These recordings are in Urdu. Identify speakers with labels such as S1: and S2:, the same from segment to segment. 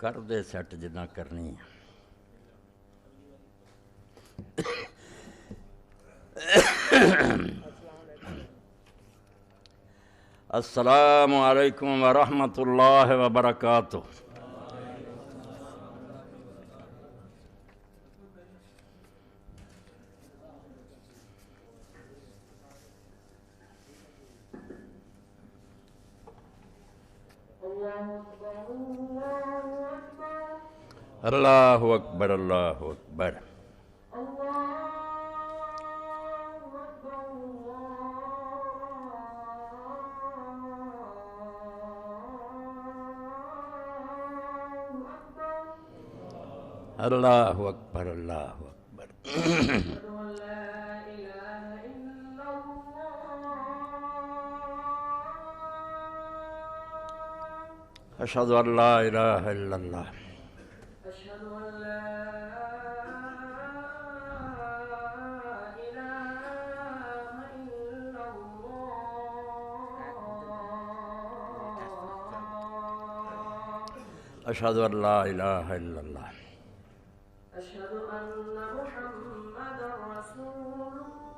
S1: کر دے سیٹ جدہ کرنی ہے۔ السلام علیکم ورحمۃ اللہ وبرکاتہ۔ اللہ اکبر اللہ اکبر۔ اللہ اکبر اللہ اکبر۔ اشہد ان لا الہ الا اللہ۔ اشہد ان لا الہ الا اللہ۔
S2: أشهد أن محمد رسول الله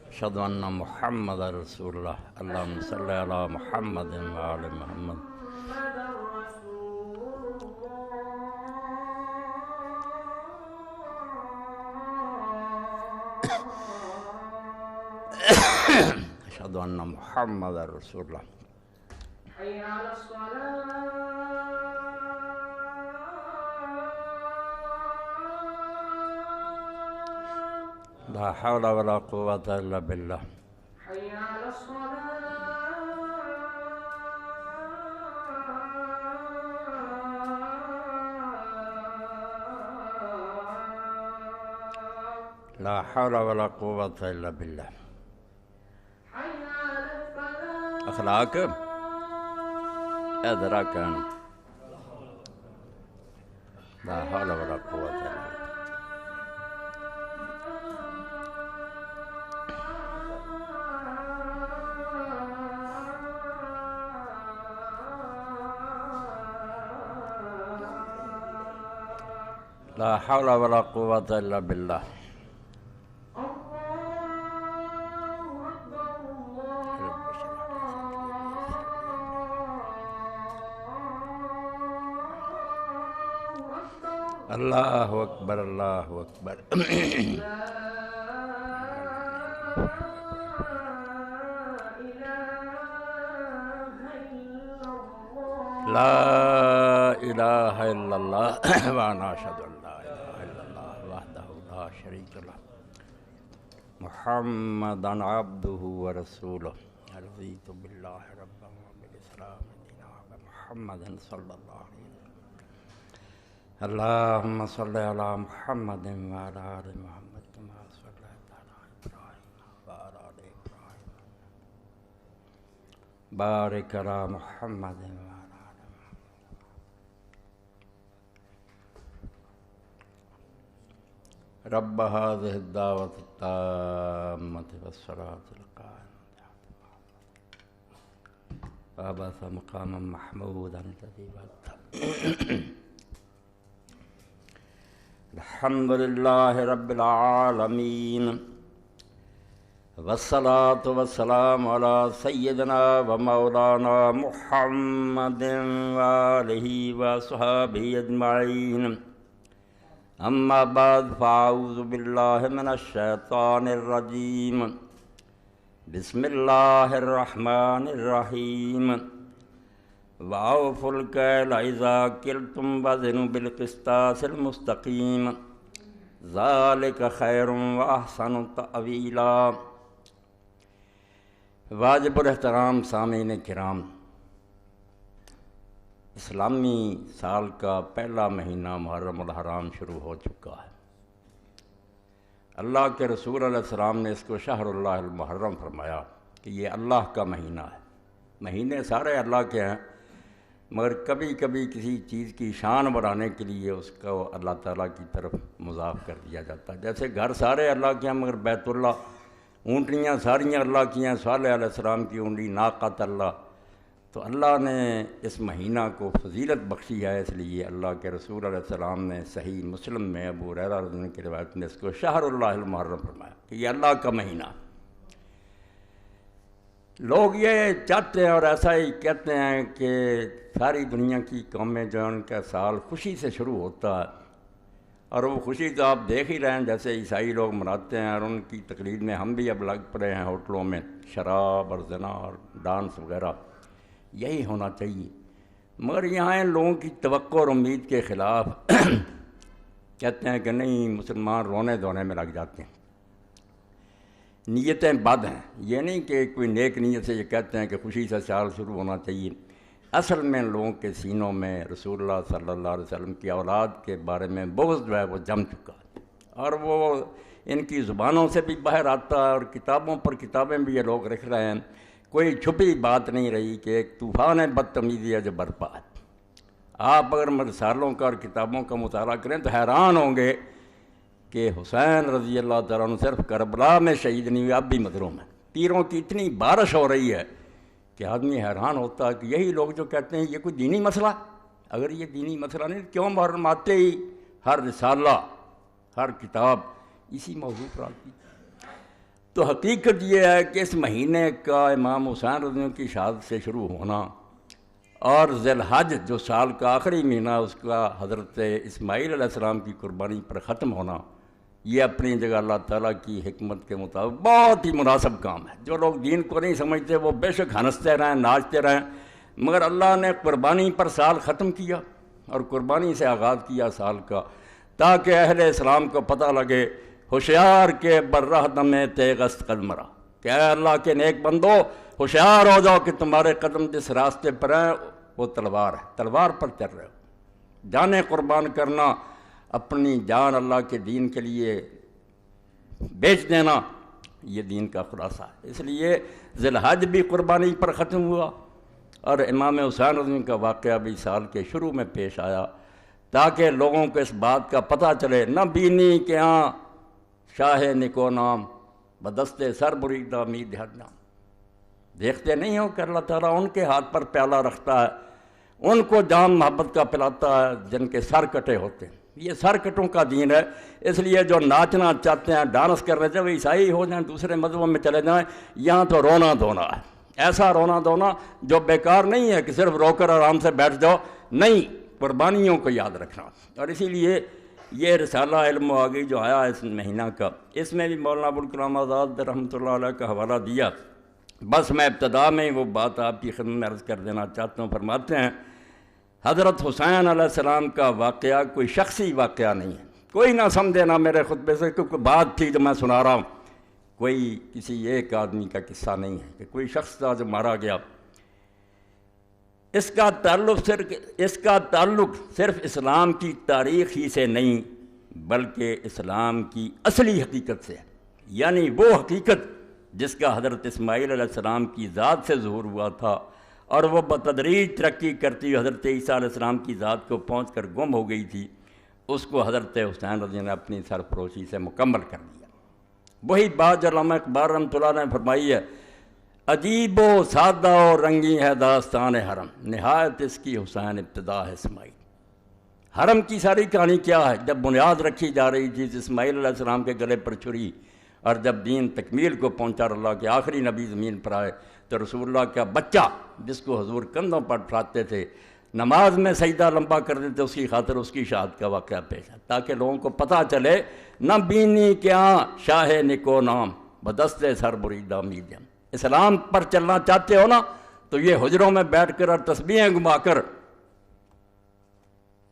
S1: اشہد ان محمد رسول اللہ۔ اللہم صلی علی محمد وآل محمد۔ اشہد ان محمد رسول اللہ۔
S2: حي على الصلاة
S1: لا حول ولا قوة الا باللہ۔
S2: حي على الصلاة
S1: لا حول ولا قوة الا باللہ۔
S2: حي على الفلاح
S1: اخلاق ادرا کان لا حول ولا قوة الا باللہ۔ لا حول ولا قوة الا باللہ۔ اللہ اکبر اللہ اکبر۔ لا الہ الا اللہ وانا اشہد ان لا الہ الا اللہ وحدہ لا شریک لہ محمدا عبدہ ورسولہ رضیت باللہ ربا وبالاسلام دینا وبمحمد صلی اللہ علیہ وسلم۔ اللہم صلی علی محمد وعلی آل محمد کما صلیت علی ابراہیم وعلی آل ابراہیم بارک علی محمد وعلی آل محمد۔ رب هذه الدعوة التامة والصلاة القائمة وابعث مقاما محمودا الذي وعدته۔ الحمد لله رب العالمين والصلاة والسلام على سيدنا ومولانا محمد وآله وصحبه أجمعين۔ أما بعد فأعوذ بالله من الشيطان الرجيم۔ بسم الله الرحمن الرحيم۔ وأوفوا الكيل إذا كلتم وزنوا بالقسطاس المستقيم ذلك خير وأحسن تأويلا۔ واجب الاحترام سامعین کرام، اسلامی سال کا پہلا مہینہ محرم الحرام شروع ہو چکا ہے۔ اللہ کے رسول علیہ السلام نے اس کو شہر اللہ المحرم فرمایا کہ یہ اللہ کا مہینہ ہے۔ مہینے سارے اللہ کے ہیں، مگر کبھی کبھی کسی چیز کی شان بڑھانے کے لیے اس کو اللہ تعالیٰ کی طرف مضاف کر دیا جاتا ہے۔ جیسے گھر سارے اللہ کے ہیں مگر بیت اللہ اونٹنیاں ساریاں اللہ کی ہیں، صالح علیہ السلام کی اونٹی ناقۃ اللہ. تو اللہ نے اس مہینہ کو فضیلت بخشی ہے، اس لیے اللہ کے رسول علیہ السلام نے صحیح مسلم میں ابو ہریرہ رضی اللہ عنہ کی روایت میں اس کو شہر اللہ المحرم فرمایا کہ یہ اللہ کا مہینہ. لوگ یہ چاہتے ہیں اور ایسا ہی کہتے ہیں کہ ساری دنیا کی قومیں جو ان کا سال خوشی سے شروع ہوتا ہے، اور وہ خوشی تو آپ دیکھ ہی رہے ہیں جیسے عیسائی لوگ مناتے ہیں، اور ان کی تقلید میں ہم بھی اب لگ پڑے ہیں ہوٹلوں میں شراب اور زنا اور ڈانس وغیرہ. یہی ہونا چاہیے، مگر یہاں ان لوگوں کی توقع اور امید کے خلاف کہتے ہیں کہ نہیں، مسلمان رونے دھونے میں لگ جاتے ہیں. نیتیں بد ہیں، یہ نہیں کہ کوئی نیک نیت سے یہ کہتے ہیں کہ خوشی سے سال شروع ہونا چاہیے. اصل میں ان لوگوں کے سینوں میں رسول اللہ صلی اللہ علیہ وسلم کی اولاد کے بارے میں بغض جو ہے وہ جم چکا ہے، اور وہ ان کی زبانوں سے بھی باہر آتا ہے، اور کتابوں پر کتابیں بھی یہ لوگ لکھ رہے ہیں. کوئی چھپی بات نہیں رہی کہ ایک طوفان بدتمیزی ہے جو برپا ہے. آپ اگر رسالوں کا اور کتابوں کا مطالعہ کریں تو حیران ہوں گے کہ حسین رضی اللہ تعالیٰ عنہ صرف کربلا میں شہید نہیں ہوئے، اب بھی مظلوم ہیں. تیروں کی اتنی بارش ہو رہی ہے کہ آدمی حیران ہوتا ہے کہ یہی لوگ جو کہتے ہیں یہ کوئی دینی مسئلہ، اگر یہ دینی مسئلہ نہیں کیوں محرم آتے ہی ہر رسالہ ہر کتاب اسی موضوع پر آتی. تو حقیقت یہ ہے کہ اس مہینے کا امام حسین رضی اللہ عنہ کی شہادت سے شروع ہونا، اور ذی الحج جو سال کا آخری مہینہ اس کا حضرت اسماعیل علیہ السلام کی قربانی پر ختم ہونا، یہ اپنی جگہ اللہ تعالیٰ کی حکمت کے مطابق بہت ہی مناسب کام ہے. جو لوگ دین کو نہیں سمجھتے وہ بے شک ہنستے رہیں، ناچتے رہیں، مگر اللہ نے قربانی پر سال ختم کیا اور قربانی سے آغاز کیا سال کا، تاکہ اہل اسلام کو پتہ لگے ہوشیار کے برہ دم تیغست قدمرا، کہ اے اللہ کے نیک بندو ہوشیار ہو جاؤ کہ تمہارے قدم جس راستے پر ہیں وہ تلوار ہے، تلوار پر چل رہے ہو. جانیں قربان کرنا، اپنی جان اللہ کے دین کے لیے بیچ دینا، یہ دین کا خلاصہ ہے. اس لیے ذی الحج بھی قربانی پر ختم ہوا، اور امام حسین رضی اللہ عنہ کا واقعہ بھی سال کے شروع میں پیش آیا، تاکہ لوگوں کو اس بات کا پتہ چلے. نہ بینی کہ ہاں شاہ نکو نام بدست سر بریدہ امید ہر نام. دیکھتے نہیں ہو کہ اللہ تعالیٰ ان کے ہاتھ پر پیالہ رکھتا ہے، ان کو جام محبت کا پلاتا ہے جن کے سر کٹے ہوتے ہیں. یہ سر کٹوں کا دین ہے. اس لیے جو ناچنا چاہتے ہیں، ڈانس کرنا چاہتے ہیں، وہ عیسائی ہو جائیں، دوسرے مذہبوں میں چلے جائیں، یہاں تو رونا دھونا ہے. ایسا رونا دھونا جو بیکار نہیں ہے کہ صرف رو کر آرام سے بیٹھ جاؤ، نہیں، قربانیوں کو یاد رکھنا. اور اسی لیے یہ رسالہ علم و آگئی جو آیا اس مہینہ کا، اس میں بھی مولانا ابوالکلام آزاد رحمۃ اللہ علیہ کا حوالہ دیا. بس میں ابتدا میں وہ بات آپ کی خدمت میں عرض کر دینا چاہتا ہوں. فرماتے ہیں حضرت حسین علیہ السلام کا واقعہ کوئی شخصی واقعہ نہیں ہے. کوئی نہ سمجھے نہ میرے خطبے سے کیونکہ بات تھی جو میں سنا رہا ہوں، کوئی کسی ایک آدمی کا قصہ نہیں ہے کہ کوئی شخص تھا جو مارا گیا. اس کا تعلق صرف اسلام کی تاریخ ہی سے نہیں بلکہ اسلام کی اصلی حقیقت سے ہے. یعنی وہ حقیقت جس کا حضرت اسماعیل علیہ السلام کی ذات سے ظہور ہوا تھا، اور وہ بتدریج ترقی کرتی ہوئی حضرت عیسیٰ علیہ السلام کی ذات کو پہنچ کر گم ہو گئی تھی. اس کو حضرت حسین رضی اللہ نے اپنی سرفروشی سے مکمل کر دیا. وہی بات جو علامہ اقبال رحمۃ اللہ نے فرمائی ہے، عجیب و سادہ و رنگی ہے داستان حرم، نہایت اس کی حسین ابتدا ہے اسماعیل. حرم کی ساری کہانی کیا ہے؟ جب بنیاد رکھی جا رہی تھی اسماعیل علیہ السلام کے گلے پر چھری، اور جب دین تکمیل کو پہنچا، اللہ کے آخری نبی زمین پر آئے، تو رسول اللہ کا بچہ جس کو حضور کندھوں پر اٹھاتے تھے، نماز میں سجدہ لمبا کر دیتے، اس کی خاطر اس کی شہادت کا واقعہ پیش ہے، تاکہ لوگوں کو پتہ چلے نہ بینی کیا شاہ نکو نام بدست سر بریدہ امید. اسلام پر چلنا چاہتے ہو نا تو یہ حجروں میں بیٹھ کر اور تسبیحیں گما کر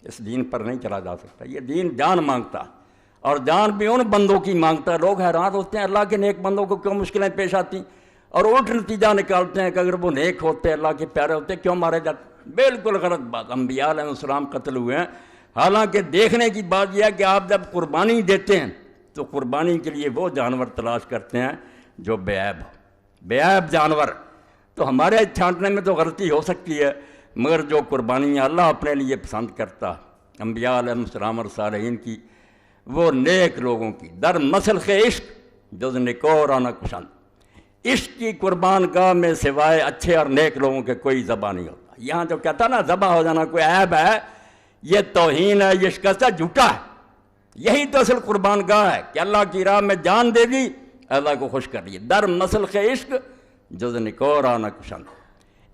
S1: اس دین پر نہیں چلا جا سکتا. یہ دین جان مانگتا، اور جان بھی ان بندوں کی مانگتا ہے. لوگ حیران ہوتے ہیں اللہ کے نیک بندوں کو کیوں مشکلیں پیش آتی، اور الٹ نتیجہ نکالتے ہیں کہ اگر وہ نیک ہوتے، اللہ کے پیارے ہوتے، کیوں مارے جاتے. بالکل غلط بات. انبیاء علیہ السلام قتل ہوئے ہیں. حالانکہ دیکھنے کی بات یہ ہے کہ آپ جب قربانی دیتے ہیں تو قربانی کے لیے وہ جانور تلاش کرتے ہیں جو بے عیب ہو، بے عیب جانور. تو ہمارے چھانٹنے میں تو غلطی ہو سکتی ہے، مگر جو قربانیاں اللہ اپنے لیے پسند کرتا انبیاء علیہ السلام اور صالحین کی، وہ نیک لوگوں کی در مسلخ عشق جز نکو رانا کشند، عشق کی قربان گاہ میں سوائے اچھے اور نیک لوگوں کے کوئی ذبح نہیں ہوتا۔ یہاں جو کہتا نا ذبح ہو جانا کوئی عیب ہے، یہ توہین ہے، یہ شکستہ جھوٹا ہے۔ یہی تو اصل قربان گاہ ہے کہ اللہ کی راہ میں جان دے دی، اللہ کو خوش کر لیے۔ در مسلخ عشق جز نکو رانا کشند،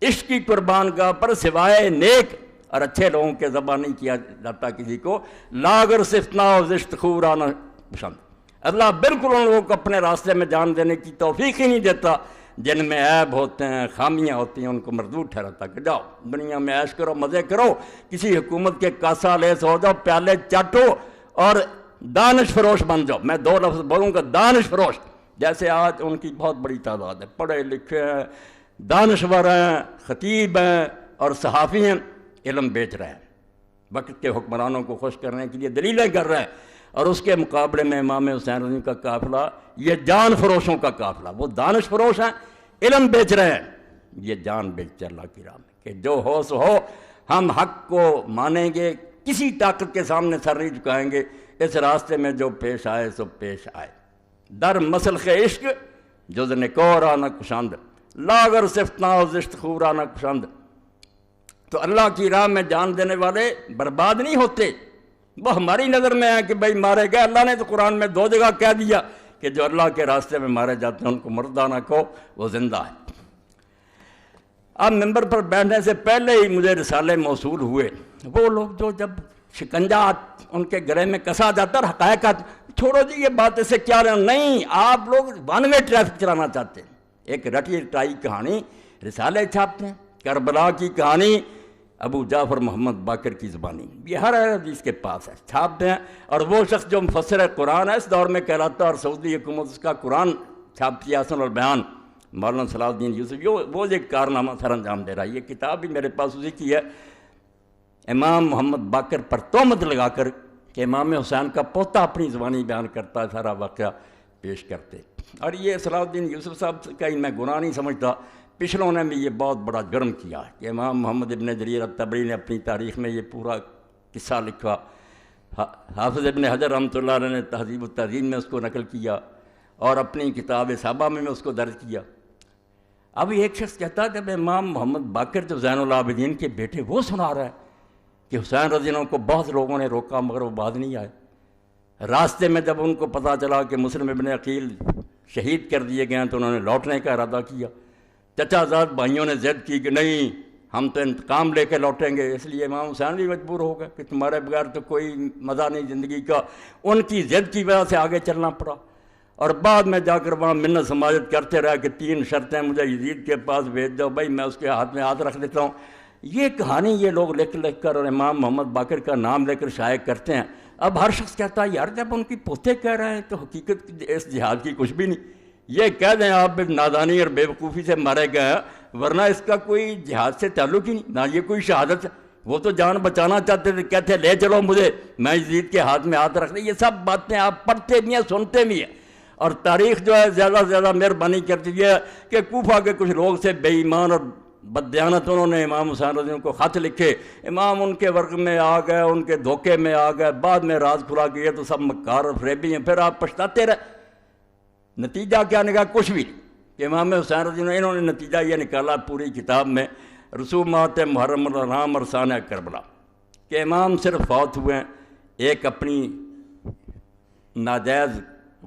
S1: عشق کی قربان گاہ پر سوائے نیک اور اچھے لوگوں کے ذبح نہیں کیا جاتا کسی کو۔ لاگر صفتنا و زشت خورانا پسند، اللہ بالکل ان لوگوں کو اپنے راستے میں جان دینے کی توفیق ہی نہیں دیتا جن میں عیب ہوتے ہیں، خامیاں ہوتی ہیں، ان کو مردود ٹھہراتا کہ جاؤ دنیا میں عیش کرو، مزے کرو، کسی حکومت کے کاسا لیس ہو جاؤ، پیالے چاٹو اور دانش فروش بن جاؤ۔ میں دو لفظ بولوں گا، دانش فروش، جیسے آج ان کی بہت بڑی تعداد ہے، پڑھے لکھے ہیں، دانشور ہیں، خطیب ہیں اور صحافی ہیں، علم بیچ رہے ہیں، وقت کے حکمرانوں کو خوش کرنے کے لیے دلیلیں کر رہے ہیں، اور اس کے مقابلے میں امام حسین رضی کا قافلہ یہ جان فروشوں کا قافلہ، وہ دانش فروش ہیں، علم بیچ رہے ہیں، یہ جان بیچتے اللہ کی راہ میں کہ جو ہو سو ہو، ہم حق کو مانیں گے، کسی طاقت کے سامنے سر نہیں جھکائیں گے، اس راستے میں جو پیش آئے سو پیش آئے۔ در مسلخ عشق جز نکورانا کشند، لاگر صفتنا و زشت خورانا کشند۔ تو اللہ کی راہ میں جان دینے والے برباد نہیں ہوتے، وہ ہماری نظر میں ہے کہ بھئی مارے گئے۔ اللہ نے تو قرآن میں دو جگہ کہہ دیا کہ جو اللہ کے راستے میں مارے جاتے ہیں ان کو مردہ نہ کہو، وہ زندہ ہے۔ اب ممبر پر بیٹھنے سے پہلے ہی مجھے رسالے موصول ہوئے، وہ لوگ جو جب شکنجہ ان کے گلے میں کسا جاتا ہے، حقائق چھوڑو جی یہ بات اس سے کیا لینا، نہیں، آپ لوگ ون وے ٹریفک چلانا چاہتے ہیں، ایک رٹی رٹائی کہانی رسالے چھاپتے ہیں، کربلا کی کہانی ابو جعفر محمد باقر کی زبانی، یہ ہر حدیث کے پاس ہے، چھاپتے ہیں، اور وہ شخص جو مفسر قرآن ہے اس دور میں کہلاتا ہے، اور سعودی حکومت اس کا قرآن چھاپتی ہے، حسن البیان، مولانا صلاح الدین یوسف، وہ ایک کارنامہ سر انجام دے رہا ہے۔ یہ کتاب بھی میرے پاس اسی کی ہے، امام محمد باقر پر تہمت لگا کر کہ امام حسین کا پوتا اپنی زبانی بیان کرتا ہے، سارا واقعہ پیش کرتے، اور یہ صلاح الدین یوسف صاحب کا میں گناہ نہیں سمجھتا، پچھلوں نے بھی یہ بہت بڑا جرم کیا کہ امام محمد ابن جریر الطبری نے اپنی تاریخ میں یہ پورا قصہ لکھا، حافظ ابن حجر رحمۃ اللہ علیہ نے تہذیب التہذیب میں اس کو نقل کیا، اور اپنی کتاب صحابہ میں اس کو درج کیا۔ اب ایک شخص کہتا ہے جب امام محمد باقر جو زین العابدین کے بیٹے، وہ سنا رہا ہے کہ حسین رضی اللہ عنہ کو بہت لوگوں نے روکا مگر وہ بعد نہیں آئے، راستے میں جب ان کو پتہ چلا کہ مسلم ابن عقیل شہید کر دیے گئے ہیں تو انہوں نے لوٹنے کا ارادہ کیا، چچا زاد بھائیوں نے ضد کی کہ نہیں ہم تو انتقام لے کے لوٹیں گے، اس لیے امام حسین بھی مجبور ہو گئے کہ تمہارے بغیر تو کوئی مزہ نہیں زندگی کا، ان کی ضد کی وجہ سے آگے چلنا پڑا، اور بعد میں جا کر وہاں منت سماجت کرتے رہے کہ 3 شرطیں مجھے یزید کے پاس بھیج دو، بھائی میں اس کے ہاتھ میں ہاتھ رکھ دیتا ہوں۔ یہ کہانی یہ لوگ لکھ کر اور امام محمد باقر کا نام لے کر شائع کرتے ہیں۔ اب ہر شخص کہتا ہے یار جب ان کی پوتے کہہ رہے ہیں تو حقیقت اس جہاد کی کچھ بھی نہیں، یہ کہہ دیں آپ نادانی اور بے وقوفی سے مارے گئے ہیں، ورنہ اس کا کوئی جہاد سے تعلق ہی نہیں، نہ یہ کوئی شہادت ہے، وہ تو جان بچانا چاہتے تھے، کہتے لے چلو مجھے، میں یزید کے ہاتھ میں ہاتھ رکھ دیں۔ یہ سب باتیں آپ پڑھتے بھی ہیں، سنتے بھی ہیں، اور تاریخ جو ہے زیادہ سے زیادہ مہربانی کرتی ہے کہ کوفہ کے کچھ لوگ سے بے ایمان اور بددیانت انہوں نے امام حسین رضی اللہ عنہ کو خط لکھے، امام ان کے ورگ میں آ گئے، ان کے دھوکے میں آ گئے، بعد میں راز کھلا کہ یہ تو سب مکار اور فریبی ہیں، پھر آپ پچھتاتے رہے۔ نتیجہ کیا نکلا؟ کچھ بھی نہیں کہ امام حسین رضی اللہ عنہ انہوں نے نتیجہ یہ نکالا پوری کتاب میں رسومات محرم الحرام اور سانحہ کربلا کہ امام صرف فوت ہوئے ہیں ایک اپنی ناجائز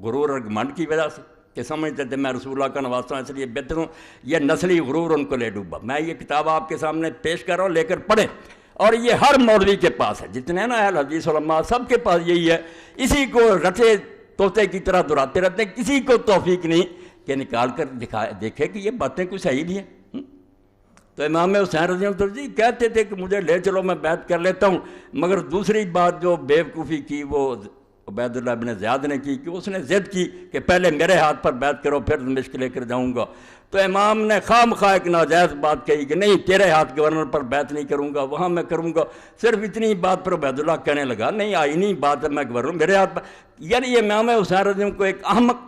S1: غرور اور گھمنڈ کی وجہ سے کہ سمجھتے تھے میں رسول اللہ کا نواسا ہوں اس لیے بہتر ہوں، یہ نسلی غرور ان کو لے ڈوبا۔ میں یہ کتاب آپ کے سامنے پیش کر رہا ہوں، لے کر پڑھیں، اور یہ ہر مولوی کے پاس ہے، جتنے نا اہل حدیث علماء سب کے پاس یہی ہے، اسی کو رٹے طوطے کی طرح دہراتے رہتے ہیں، کسی کو توفیق نہیں کہ نکال کر دیکھے کہ یہ باتیں کوئی صحیح نہیں ہیں۔ تو امام حسین رضی اللہ عنہ کہتے تھے کہ مجھے لے چلو میں بیعت کر لیتا ہوں، مگر دوسری بات جو بے وقوفی کی وہ عبید اللہ بن زیاد نے کی کہ اس نے ضد کی کہ پہلے میرے ہاتھ پر بیعت کرو پھر دمشق لے کر جاؤں گا، تو امام نے خام خواہ ایک ناجائز بات کہی کہ نہیں تیرے ہاتھ گورنر پر بیعت نہیں کروں گا، وہاں میں کروں گا، صرف اتنی بات پر عبید اللہ کہنے لگا نہیں آئینی بات ہے میں گورنر میرے ہاتھ پر، یعنی یہ امام حسین رضی اللہ عنہ کو ایک احمق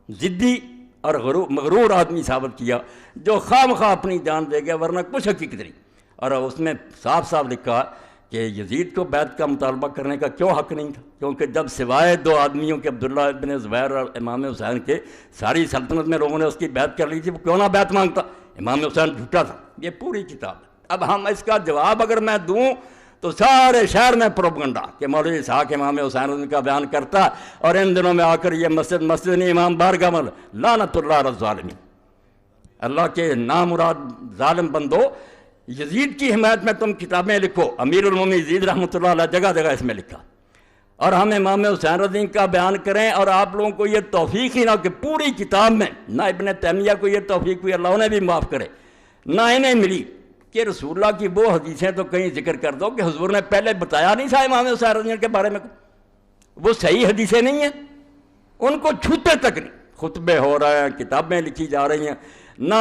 S1: ضدی اور مغرور آدمی ثابت کیا جو خام خواہ اپنی جان دے گیا ورنہ کچھ حقیقت نہیں۔ اور اس میں صاف صاف لکھا کہ یزید کو بیعت کا مطالبہ کرنے کا کیوں حق نہیں تھا، کیونکہ جب سوائے 2 آدمیوں کے عبداللہ ابن زبیر اور امام حسین کے ساری سلطنت میں لوگوں نے اس کی بیعت کر لی تھی، وہ کیوں نہ بیعت مانگتا؟ امام حسین جھوٹا تھا، یہ پوری کتاب ہے۔ اب ہم اس کا جواب اگر میں دوں تو سارے شہر میں پروپگنڈا کہ مولوی اسحاق امام حسین ان کا بیان کرتا، اور ان دنوں میں آ کر یہ مسجد نہیں امام بارگاہ میں، لعنت اللہ علی الظالمین، اللہ کے نامراد ظالم بندو، یزید کی حمایت میں تم کتابیں لکھو، امیر المومنین یزید رحمۃ اللہ علیہ جگہ جگہ اس میں لکھا، اور ہم امام حسین رضی کا بیان کریں، اور آپ لوگوں کو یہ توفیق ہی نہ کہ پوری کتاب میں نہ ابن تیمیہ کو یہ توفیق ہوئی، اللہ انہیں بھی معاف کرے، نہ انہیں ملی کہ رسول اللہ کی وہ حدیثیں تو کہیں ذکر کر دو کہ حضور نے پہلے بتایا نہیں تھا امام حسین رضی کے بارے میں، وہ صحیح حدیثیں نہیں ہیں، ان کو چھوتے تک نہیں، خطبے ہو رہے ہیں، کتابیں لکھی جا رہی ہیں، نہ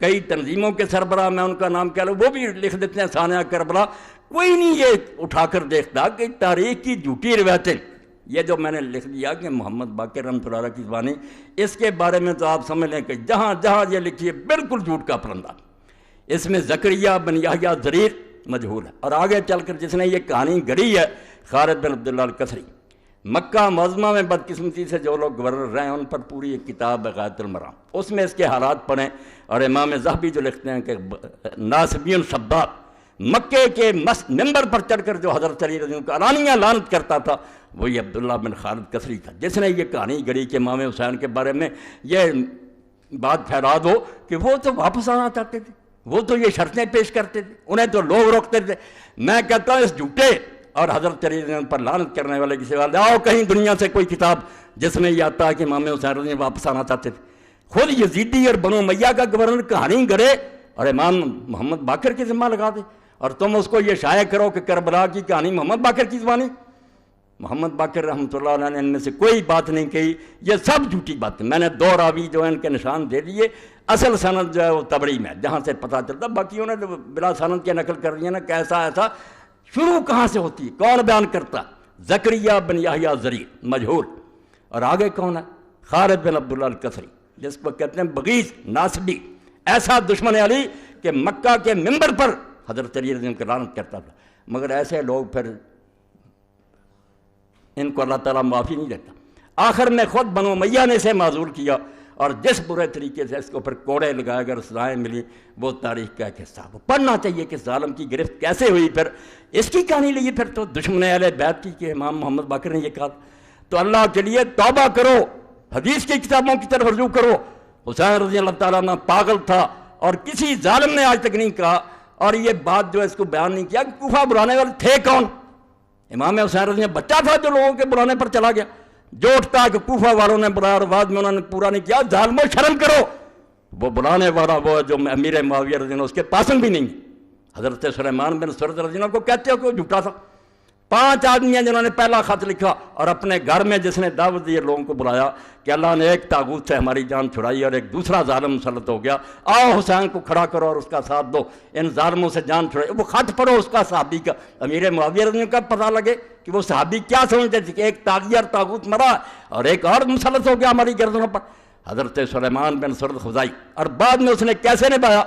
S1: کئی تنظیموں کے سربراہ میں ان کا نام کیا لو وہ بھی لکھ دیتے ہیں ثانیہ کربلا، کوئی نہیں یہ اٹھا کر دیکھتا کہ تاریخ کی جھوٹی روایتیں، یہ جو میں نے لکھ دیا کہ محمد باقر رحمۃ اللہ علیہ کی زبانی، اس کے بارے میں تو آپ سمجھ لیں کہ جہاں جہاں یہ لکھی ہے بالکل جھوٹ کا پرندہ، اس میں زکریا بن یحییٰ ضریر مجہول ہے، اور آگے چل کر جس نے یہ کہانی گڑھی ہے خالد بن عبداللہ الکسری، مکہ معظمہ میں بدقسمتی سے جو لوگ گورنر رہے ہیں ان پر پوری ایک کتاب ہے غایۃ المرام، اس میں اس کے حالات پڑھیں، اور امام ذہبی جو لکھتے ہیں کہ ناصبین سباب، مکے کے ممبر پر چڑھ کر جو حضرت علی رضی اللہ عنہ کا علانیہ لعنت کرتا تھا وہی عبداللہ بن خالد کسری تھا، جس نے یہ کہانی گڑھی کہ امام حسین کے بارے میں یہ بات پھیلا دو کہ وہ تو واپس آنا چاہتے تھے، وہ تو یہ شرطیں پیش کرتے تھے، انہیں تو لوگ روکتے تھے۔ میں کہتا ہوں اس جھوٹے اور حضرت علی رضی اللہ عنہ پر لعنت کرنے والے کسی والے آؤ کہیں دنیا سے کوئی کتاب جس میں یہ آتا ہے کہ امام حسین رضی اللہ عنہ واپس آنا چاہتے تھے۔ خود یزیدی اور بنو امیہ کا گورنر کہانی گڑھے اور امام محمد باقر کی ذمہ لگا دے، اور تم اس کو یہ شائع کرو کہ کربلا کی کہانی محمد باقر کی زبانی۔ محمد باقر رحمۃ اللہ علیہ نے ان میں سے کوئی بات نہیں کہی، یہ سب جھوٹی باتیں۔ میں نے 2 راوی جو ہیں ان کے نشان دے دیے، اصل سند جو ہے وہ تبری میں جہاں سے پتہ چلتا، باقیوں نے بلا سند کے نقل کر دیا نا کہ ایسا ایسا، شروع کہاں سے ہوتی ہے، کون بیان کرتا؟ زکریا بن یحییٰ ضریر مجہول، اور آگے کون ہے؟ خالد بن عبداللہ الکسری، جس کو کہتے ہیں بغیض ناصبی، ایسا دشمن علی کہ مکہ کے ممبر پر حضرت علی رضی اللہ عنہ کی لعنت کرتا تھا، مگر ایسے لوگ پھر ان کو اللہ تعالیٰ معافی نہیں دیتا۔ آخر میں خود بنو امیہ نے اسے معذور کیا، اور جس برے طریقے سے اس کو پھر کوڑے لگائے اگر سزائیں ملی وہ تاریخ کا ایک حصہ، وہ پڑھنا چاہیے کہ ظالم کی گرفت کیسے ہوئی۔ پھر اس کی کہانی لیے پھر تو دشمن اہل بیت کی کہ امام محمد باقر نے یہ کہا، تو اللہ کے لیے توبہ کرو، حدیث کی کتابوں کی طرف رجوع کرو۔ حسین رضی اللہ تعالیٰ عنہ پاگل تھا، اور کسی ظالم نے آج تک نہیں کہا، اور یہ بات جو اس کو بیان نہیں کیا کہ کوفہ بلانے والے تھے کون؟ امام حسین رضی اللہ بچہ تھا جو لوگوں کے بلانے پر چلا گیا، جو اٹھتا کہ کوفہ والوں نے بلایا اور بعد میں انہوں نے پورا نہیں کیا، ظالمو شرم کرو۔ وہ بلانے والا وہ جو امیر معاویہ رضی اللہ اس کے پاسنگ بھی نہیں، حضرت سلیمان بن سرد رضی اللہ کو کہتے ہو کہ وہ جھوٹا تھا۔ 5 آدمی ہیں جنہوں نے پہلا خط لکھا، اور اپنے گھر میں جس نے دعوت دی لوگوں کو بلایا کہ اللہ نے ایک طاغوت سے ہماری جان چھڑائی اور ایک دوسرا ظالم مسلط ہو گیا، آؤ حسین کو کھڑا کرو اور اس کا ساتھ دو، ان ظالموں سے جان چھڑائی۔ وہ خط پڑھو اس کا صحابی کا، امیر معاویہ رضی اللہ کا پتہ لگے کہ وہ صحابی کیا سمجھتے تھے کہ ایک طاغیہ اور طاغوت مرا اور ایک اور مسلط ہو گیا ہماری گردنوں پر، حضرت سلیمان بن سرد خزائی۔ اور بعد میں اس نے کیسے نبھایا،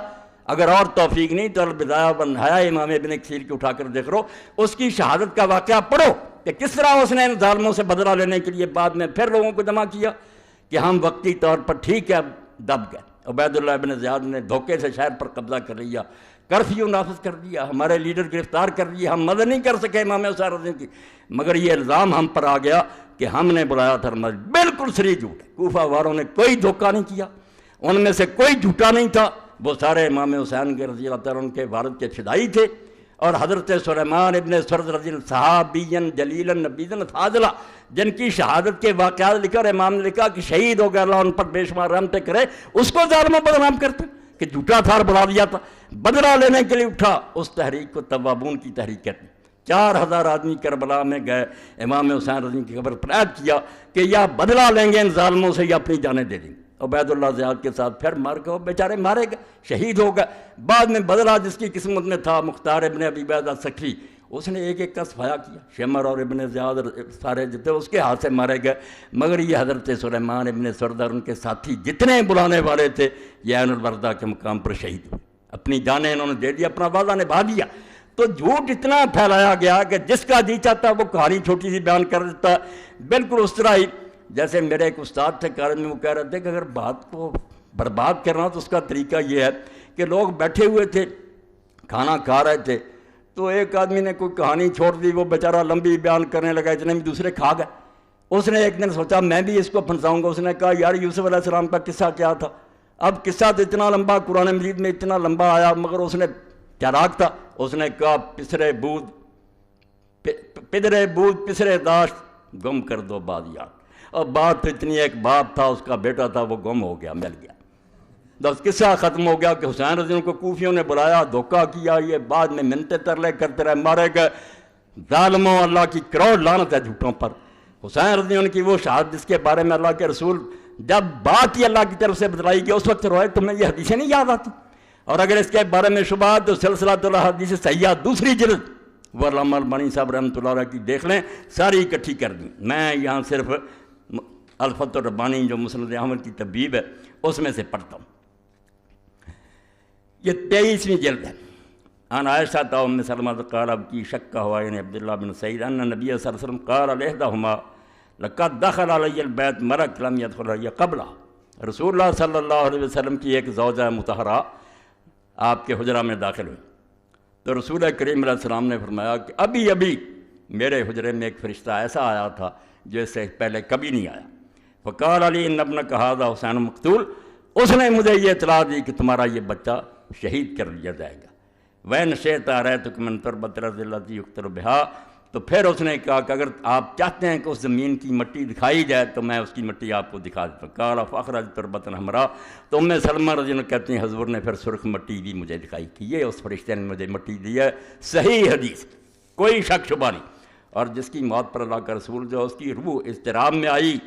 S1: اگر اور توفیق نہیں تو البدایہ والنہایہ امام ابن کثیر کی اٹھا کر دیکھ لو، اس کی شہادت کا واقعہ پڑھو کہ کس طرح اس نے ان ظالموں سے بدلہ لینے کے لیے بعد میں پھر لوگوں کو جمع کیا کہ ہم وقتی طور پر ٹھیک ہے دب گئے۔ عبید اللہ ابن زیاد نے دھوکے سے شہر پر قبضہ کر لیا، کرفیو نافذ کر دیا، ہمارے لیڈر گرفتار کر لیے، ہم مدد نہیں کر سکے امام حسین رضی اللہ کی، مگر یہ الزام ہم پر آ گیا کہ ہم نے بلایا تھا۔ بالکل صریح جھوٹ ہے، کوفہ والوں نے کوئی دھوکہ نہیں کیا، ان میں سے کوئی جھوٹا نہیں تھا، وہ سارے امام حسین کے رضی اللہ تعالیٰ عنہ کے والد کے فدائی تھے۔ اور حضرت سلیمان ابن سرد رضی اللہ صحابین جلیلا نبیذا فاضلا، جن کی شہادت کے واقعات لکھا اور امام نے لکھا کہ شہید ہو گیا، اللہ ان پر بے شمار رحمتیں کرے، اس کو ظالموں بدنام کرتے کہ جھوٹا تھا اور بلا دیا تھا، بدلہ لینے کے لیے اٹھا۔ اس تحریک کو توابون کی تحریک کہتے ہیں۔ 4000 آدمی کربلا میں گئے، امام حسین رضی کی قبر پر عہد کیا کہ یا بدلہ لیں گے ان ظالموں سے یا اپنی جانیں دے دیں گے۔ عبید اللہ زیاد کے ساتھ پھر مار گئے، بیچارے مارے گئے، شہید ہو گئے۔ بعد میں بدلہ جس کی قسمت میں تھا، مختار ابن ابی عبیدہ سکری، اس نے ایک ایک کا صفایا کیا، شمر اور ابن زیاد سارے جتنے اس کے ہاتھ سے مارے گئے، مگر یہ حضرت سلیمان ابن سرد اور ان کے ساتھی جتنے بلانے والے تھے یہ عین الوردہ کے مقام پر شہید ہوئے، اپنی جانیں انہوں نے دے دیا، اپنا وعدہ نبھا دیا۔ تو جھوٹ اتنا پھیلایا گیا کہ جس کا جی چاہتا وہ کہانی چھوٹی سی بیان کر دیتا. بالکل اس طرح ہی جیسے میرے ایک استاد تھے کالج میں، وہ کہہ رہے تھے کہ اگر بات کو برباد کرنا تو اس کا طریقہ یہ ہے کہ لوگ بیٹھے ہوئے تھے، کھانا کھا رہے تھے، تو ایک آدمی نے کوئی کہانی چھوڑ دی، وہ بیچارہ لمبی بیان کرنے لگا، اتنے میں دوسرے کھا گئے. اس نے ایک دن سوچا میں بھی اس کو پھنساؤں گا. اس نے کہا یار یوسف علیہ السلام کا قصہ کیا تھا؟ اب قصہ تو اتنا لمبا قرآن مجید میں اتنا لمبا آیا، مگر اس نے چالاک تھا. اس نے کہا پدرے بود پسرے داشت گم کر دو بادیات. اور بات تو اتنی، ایک باپ تھا، اس کا بیٹا تھا، وہ گم ہو گیا، مل گیا. بس قصہ ختم ہو گیا کہ حسین رضی اللہ عنہ کو کوفیوں نے بلایا، دھوکہ کیا، یہ بعد میں منتیں ترلے کرتے رہے، مارے گئے. ظالموں، اللہ کی کروڑ لعنت ہے جھوٹوں پر. حسین رضی اللہ عنہ کی وہ شہادت جس کے بارے میں اللہ کے رسول جب بات ہی اللہ کی طرف سے بتلائی گئی اس وقت روئے. تمہیں یہ حدیثیں نہیں یاد آتی؟ اور اگر اس کے بارے میں شبہات تو سلسلۃ الحدیث صحیحہ دوسری جلد وہ علامہ البانی صاحب رحمۃ اللہ علیہ کی دیکھ لیں، ساری اکٹھی کر دیں. میں یہاں صرف الفتح الربانی جو مسند احمد کی طبیب ہے اس میں سے پڑھتا ہوں. یہ 23ویں جلد ہے. عن عائشہ ام سلمہ قال اب کی شک ہوا یعنی عبداللہ بن سعید ان نبی صلی اللہ علیہ وسلم قال لإحداهما لقد دخل علی البیت ملک لم يدخل علی قبلہ. رسول اللہ صلی اللہ علیہ وسلم کی ایک زوجہ مطہرہ آپ کے حجرہ میں داخل ہوئی تو رسول کریم علیہ السلام نے فرمایا کہ ابھی ابھی میرے حجرے میں ایک فرشتہ ایسا آیا تھا جو اس سے پہلے کبھی نہیں آیا. فقال علی ان ابنک ھذا حسین مقتول. اس نے مجھے یہ اطلاع دی کہ تمہارا یہ بچہ شہید کر لیا جائے گا. وَإِنْ شِئْتَ أَرَيْتُكَ مِنْ تُرْبَةِ الْأَرْضِ الَّتِي يُقْتَلُ بِهَا. تو پھر اس نے کہا کہ اگر آپ چاہتے ہیں کہ اس زمین کی مٹی دکھائی جائے تو میں اس کی مٹی آپ کو دکھا دیتا ہوں. قال فأخرج تربة حمراء. تو ام سلمہ رضی اللہ عنہ کہتی ہیں حضور نے پھر سرخ مٹی بھی مجھے دکھائی کہ یہ اس فرشتے نے مجھے مٹی دی ہے. صحیح حدیث، کوئی شک شبہ نہیں. اور جس کی موت پر اللہ کا رسول جو اس کی روح اضطراب میں آئی،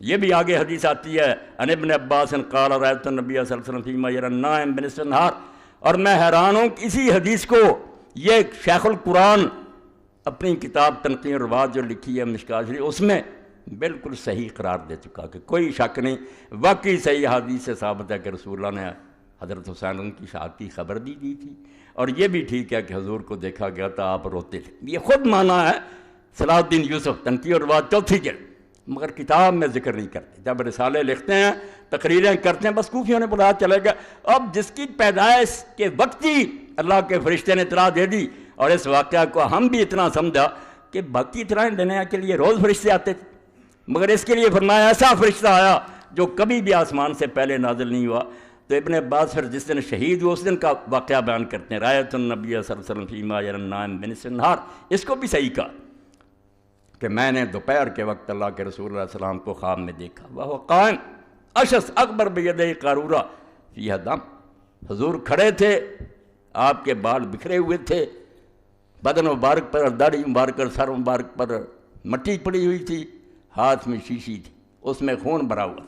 S1: یہ بھی آگے حدیث آتی ہے. عن ابن عباس قال رأيت النبي صلی اللہ علیہ وسلم فيما يرى النائم بنصف النهار. اور میں حیران ہوں کہ اسی حدیث کو یہ شیخ القرآن اپنی کتاب تنقیح الروات جو لکھی ہے مشکوٰۃ شریف اس میں بالکل صحیح قرار دے چکا کہ کوئی شک نہیں، واقعی صحیح حدیث سے ثابت ہے کہ رسول اللہ نے حضرت حسین کی شہادت کی خبر بھی دی تھی. اور یہ بھی ٹھیک ہے کہ حضور کو دیکھا گیا تھا، آپ روتے تھے. یہ خود مانا ہے صلاح الدین یوسف تنقیح الروات 4 جلد، مگر کتاب میں ذکر نہیں کرتے. جب رسالے لکھتے ہیں، تقریریں کرتے ہیں، بس کوفیوں نے بلایا چلے گا. اب جس کی پیدائش کے وقت ہی اللہ کے فرشتے نے اطلاع دے دی اور اس واقعہ کو ہم بھی اتنا سمجھا کہ باقی اطلاعیں دینے کے لیے روز فرشتے آتے تھے، مگر اس کے لیے فرمایا ایسا فرشتہ آیا جو کبھی بھی آسمان سے پہلے نازل نہیں ہوا. تو ابن عباس پھر جس دن شہید ہوئے اس دن کا واقعہ بیان کرتے ہیں. رأیت النبی صلی اللہ علیہ وسلم فیما یری النائم بنصف النہار. اس کو بھی صحیح کہا کہ میں نے دوپہر کے وقت اللہ کے رسول علیہ السلام کو خواب میں دیکھا. وہ قائم اشس اکبر بیدہ قارورہ فیہا دم. حضور کھڑے تھے، آپ کے بال بکھرے ہوئے تھے، بدن مبارک پر داڑھی مبارک اور سر مبارک پر مٹی پڑی ہوئی تھی، ہاتھ میں شیشی تھی، اس میں خون بھرا ہوا.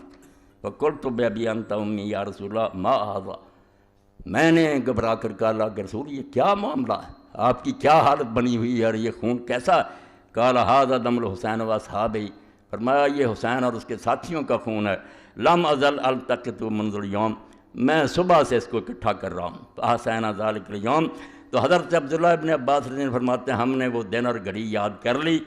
S1: فقلت بأبی انت امی یا رسول اللہ ما ھذا. میں نے گھبرا کر کہا اللہ کے رسول یہ کیا معاملہ ہے، آپ کی کیا حالت بنی ہوئی ہے اور یہ خون کیسا؟ قال ھذا دم الحسین و اصحابہ. فرمایا یہ حسین اور اس کے ساتھیوں کا خون ہے. لم ازل التقط منذ اليوم. میں صبح سے اس کو اکٹھا کر رہا ہوں. فاحسین ذلک اليوم. تو حضرت عبداللہ ابن عباس رضی اللہ عنہ فرماتے ہیں ہم نے وہ دن اور گھڑی یاد کر لی.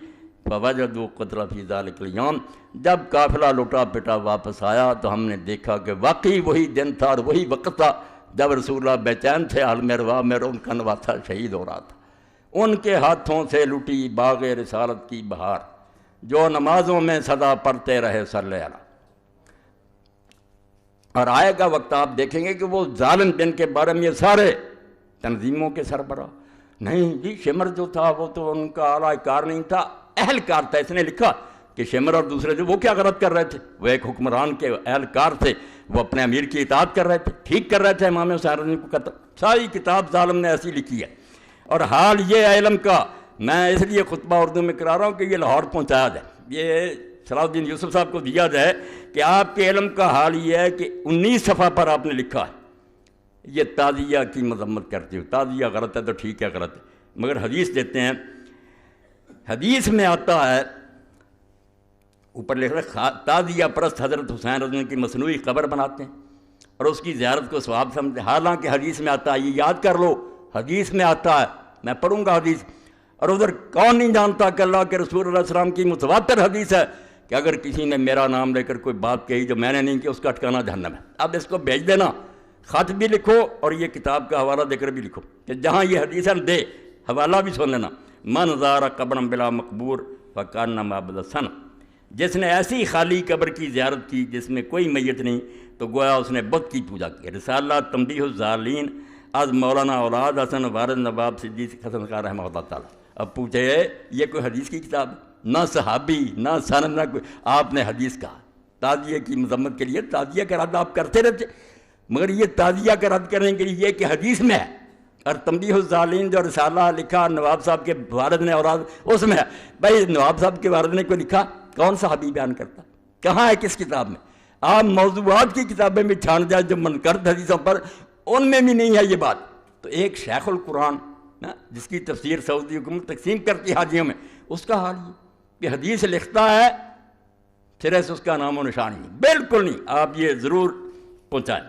S1: فوجدوا قتل فی ذلک اليوم. جب قافلہ لوٹا پٹا واپس آیا تو ہم نے دیکھا کہ واقعی وہی دن تھا اور وہی وقت تھا جب رسول اللہ بے چین تھے عالم روا میں، ان کا نواسا شہید ہو رہا تھا. ان کے ہاتھوں سے لٹی باغ رسالت کی بہار جو نمازوں میں صدا پڑھتے رہے صلی اللہ علیہ. اور آئے گا وقت آپ دیکھیں گے کہ وہ ظالم دن کے بارے میں یہ سارے تنظیموں کے سربراہ نہیں جی. شمر جو تھا وہ تو ان کا اعلیٰ کار نہیں تھا، اہلکار تھا. اس نے لکھا کہ شمر اور دوسرے جو وہ کیا غلط کر رہے تھے، وہ ایک حکمران کے اہلکار تھے، وہ اپنے امیر کی اطاعت کر رہے تھے، ٹھیک کر رہے تھے امام حسین رضی اللہ عنہ کو قتل. ساری کتاب ظالم نے ایسی لکھی ہے. اور حال یہ علم کا میں اس لیے خطبہ اردو میں کرا رہا ہوں کہ یہ لاہور پہنچایا جائے، یہ صلاح الدین یوسف صاحب کو دیا جائے کہ آپ کے علم کا حال یہ ہے کہ 19 صفحہ پر آپ نے لکھا ہے یہ تعزیہ کی مذمت کرتے ہو. تعزیہ غلط ہے تو ٹھیک ہے غلط ہے، مگر حدیث دیتے ہیں. حدیث میں آتا ہے اوپر لکھ رہا تعزیہ پرست حضرت حسین رضی اللہ عنہ کی مصنوعی قبر بناتے ہیں اور اس کی زیارت کو ثواب سمجھتے ہیں. حالانکہ حدیث میں آتا ہے، یہ یاد کر لو، حدیث میں آتا ہے میں پڑھوں گا حدیث، اور ادھر کون نہیں جانتا کہ اللہ کے رسول اللہ علیہ وسلم کی متواتر حدیث ہے کہ اگر کسی نے میرا نام لے کر کوئی بات کہی جو میں نے نہیں کی، اس کا ٹھکانہ جہنم ہے۔ اب اس کو بھیج دینا، خط بھی لکھو اور یہ کتاب کا حوالہ دے کر بھی لکھو کہ جہاں یہ حدیث ہے دے، حوالہ بھی سن لینا۔ من زار قبرا بلا مقبور فکانما عبد السن، جس نے ایسی خالی قبر کی زیارت کی جس میں کوئی میت نہیں تو گویا اس نے بت کی پوجا کی۔ رسالہ تنبیہ الظالین از مولانا اولاد حسن وارد نواب صدیق حسن خان رحمہ اللہ تعالیٰ۔ اب پوچھے یہ کوئی حدیث کی کتاب؟ نہ صحابی نہ سند نہ کوئی، آپ نے حدیث کہا۔ تعزیہ کی مذمت کے لیے تعزیہ کا رد آپ کرتے رہتے، مگر یہ تعزیہ کا رد کرنے کے لیے یہ کہ حدیث میں ہے، اور تنبیہ الظالین جو رسالہ لکھا نواب صاحب کے والد نے اولاد اس میں ہے۔ بھائی نواب صاحب کے والد نے کوئی لکھا؟ کون صحابی بیان کرتا؟ کہاں ہے کس کتاب میں؟ آپ موضوعات کی کتابیں بھی چھان جائیں جو منکرد حدیثوں پر، ان میں بھی نہیں ہے یہ بات۔ تو ایک شیخ القرآن جس کی تفسیر سعودی حکومت تقسیم کرتی حاجیوں میں، اس کا حال یہ کہ حدیث لکھتا ہے سرے سے اس کا نام و نشان نہیں، بالکل نہیں۔ آپ یہ ضرور پہنچائیں۔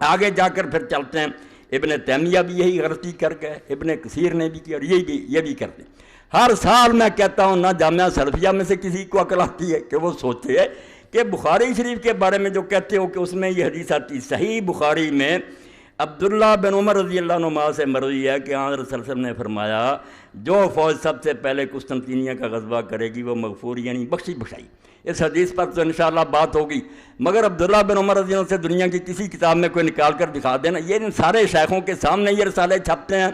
S1: آگے جا کر پھر چلتے ہیں، ابن تیمیہ بھی یہی غلطی کر گئے، ابن کثیر نے بھی کی، اور یہ بھی کرتے ہیں۔ ہر سال میں کہتا ہوں نہ جامعہ سلفیہ میں سے کسی کو عقل آتی ہے کہ وہ سوچے کہ بخاری شریف کے بارے میں جو کہتے ہو کہ اس میں یہ حدیث آتی، صحیح بخاری میں عبداللہ بن عمر رضی اللہ عنہ سے مروی ہے کہ حضرت صلی اللہ علیہ وسلم نے فرمایا جو فوج سب سے پہلے قسطنطنیہ کا غزوہ کرے گی وہ مغفور یعنی بخشی بخشائی۔ اس حدیث پر تو انشاءاللہ بات ہوگی، مگر عبداللہ بن عمر رضی اللہ عنہ سے دنیا کی کسی کتاب میں کوئی نکال کر دکھا دینا۔ یہ ان سارے شیخوں کے سامنے یہ رسالے چھپتے ہیں،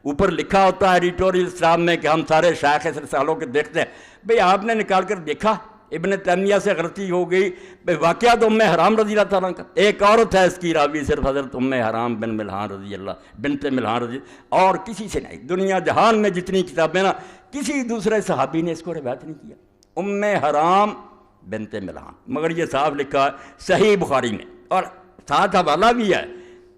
S1: اوپر لکھا ہوتا ہے ایڈیٹوریل اسٹاف میں کہ ہم سارے شیخ اس رسالوں کے دیکھتے ہیں۔ بھئی آپ نے نکال کر دیکھا ابن تیمیہ سے غلطی ہو گئی؟ بھئی واقعہ تو ام حرام رضی اللہ تعالیٰ کا، ایک عورت ہے اس کی راوی صرف حضرت ام حرام بن ملحان رضی اللہ بنت ملحان رضی، اور کسی سے نہیں۔ دنیا جہان میں جتنی کتابیں نا کسی دوسرے صحابی نے اس کو روایت نہیں کیا، ام حرام بنت ملحان، مگر یہ صاف لکھا ہے صحیح بخاری میں، اور ساتھ حوالہ بھی ہے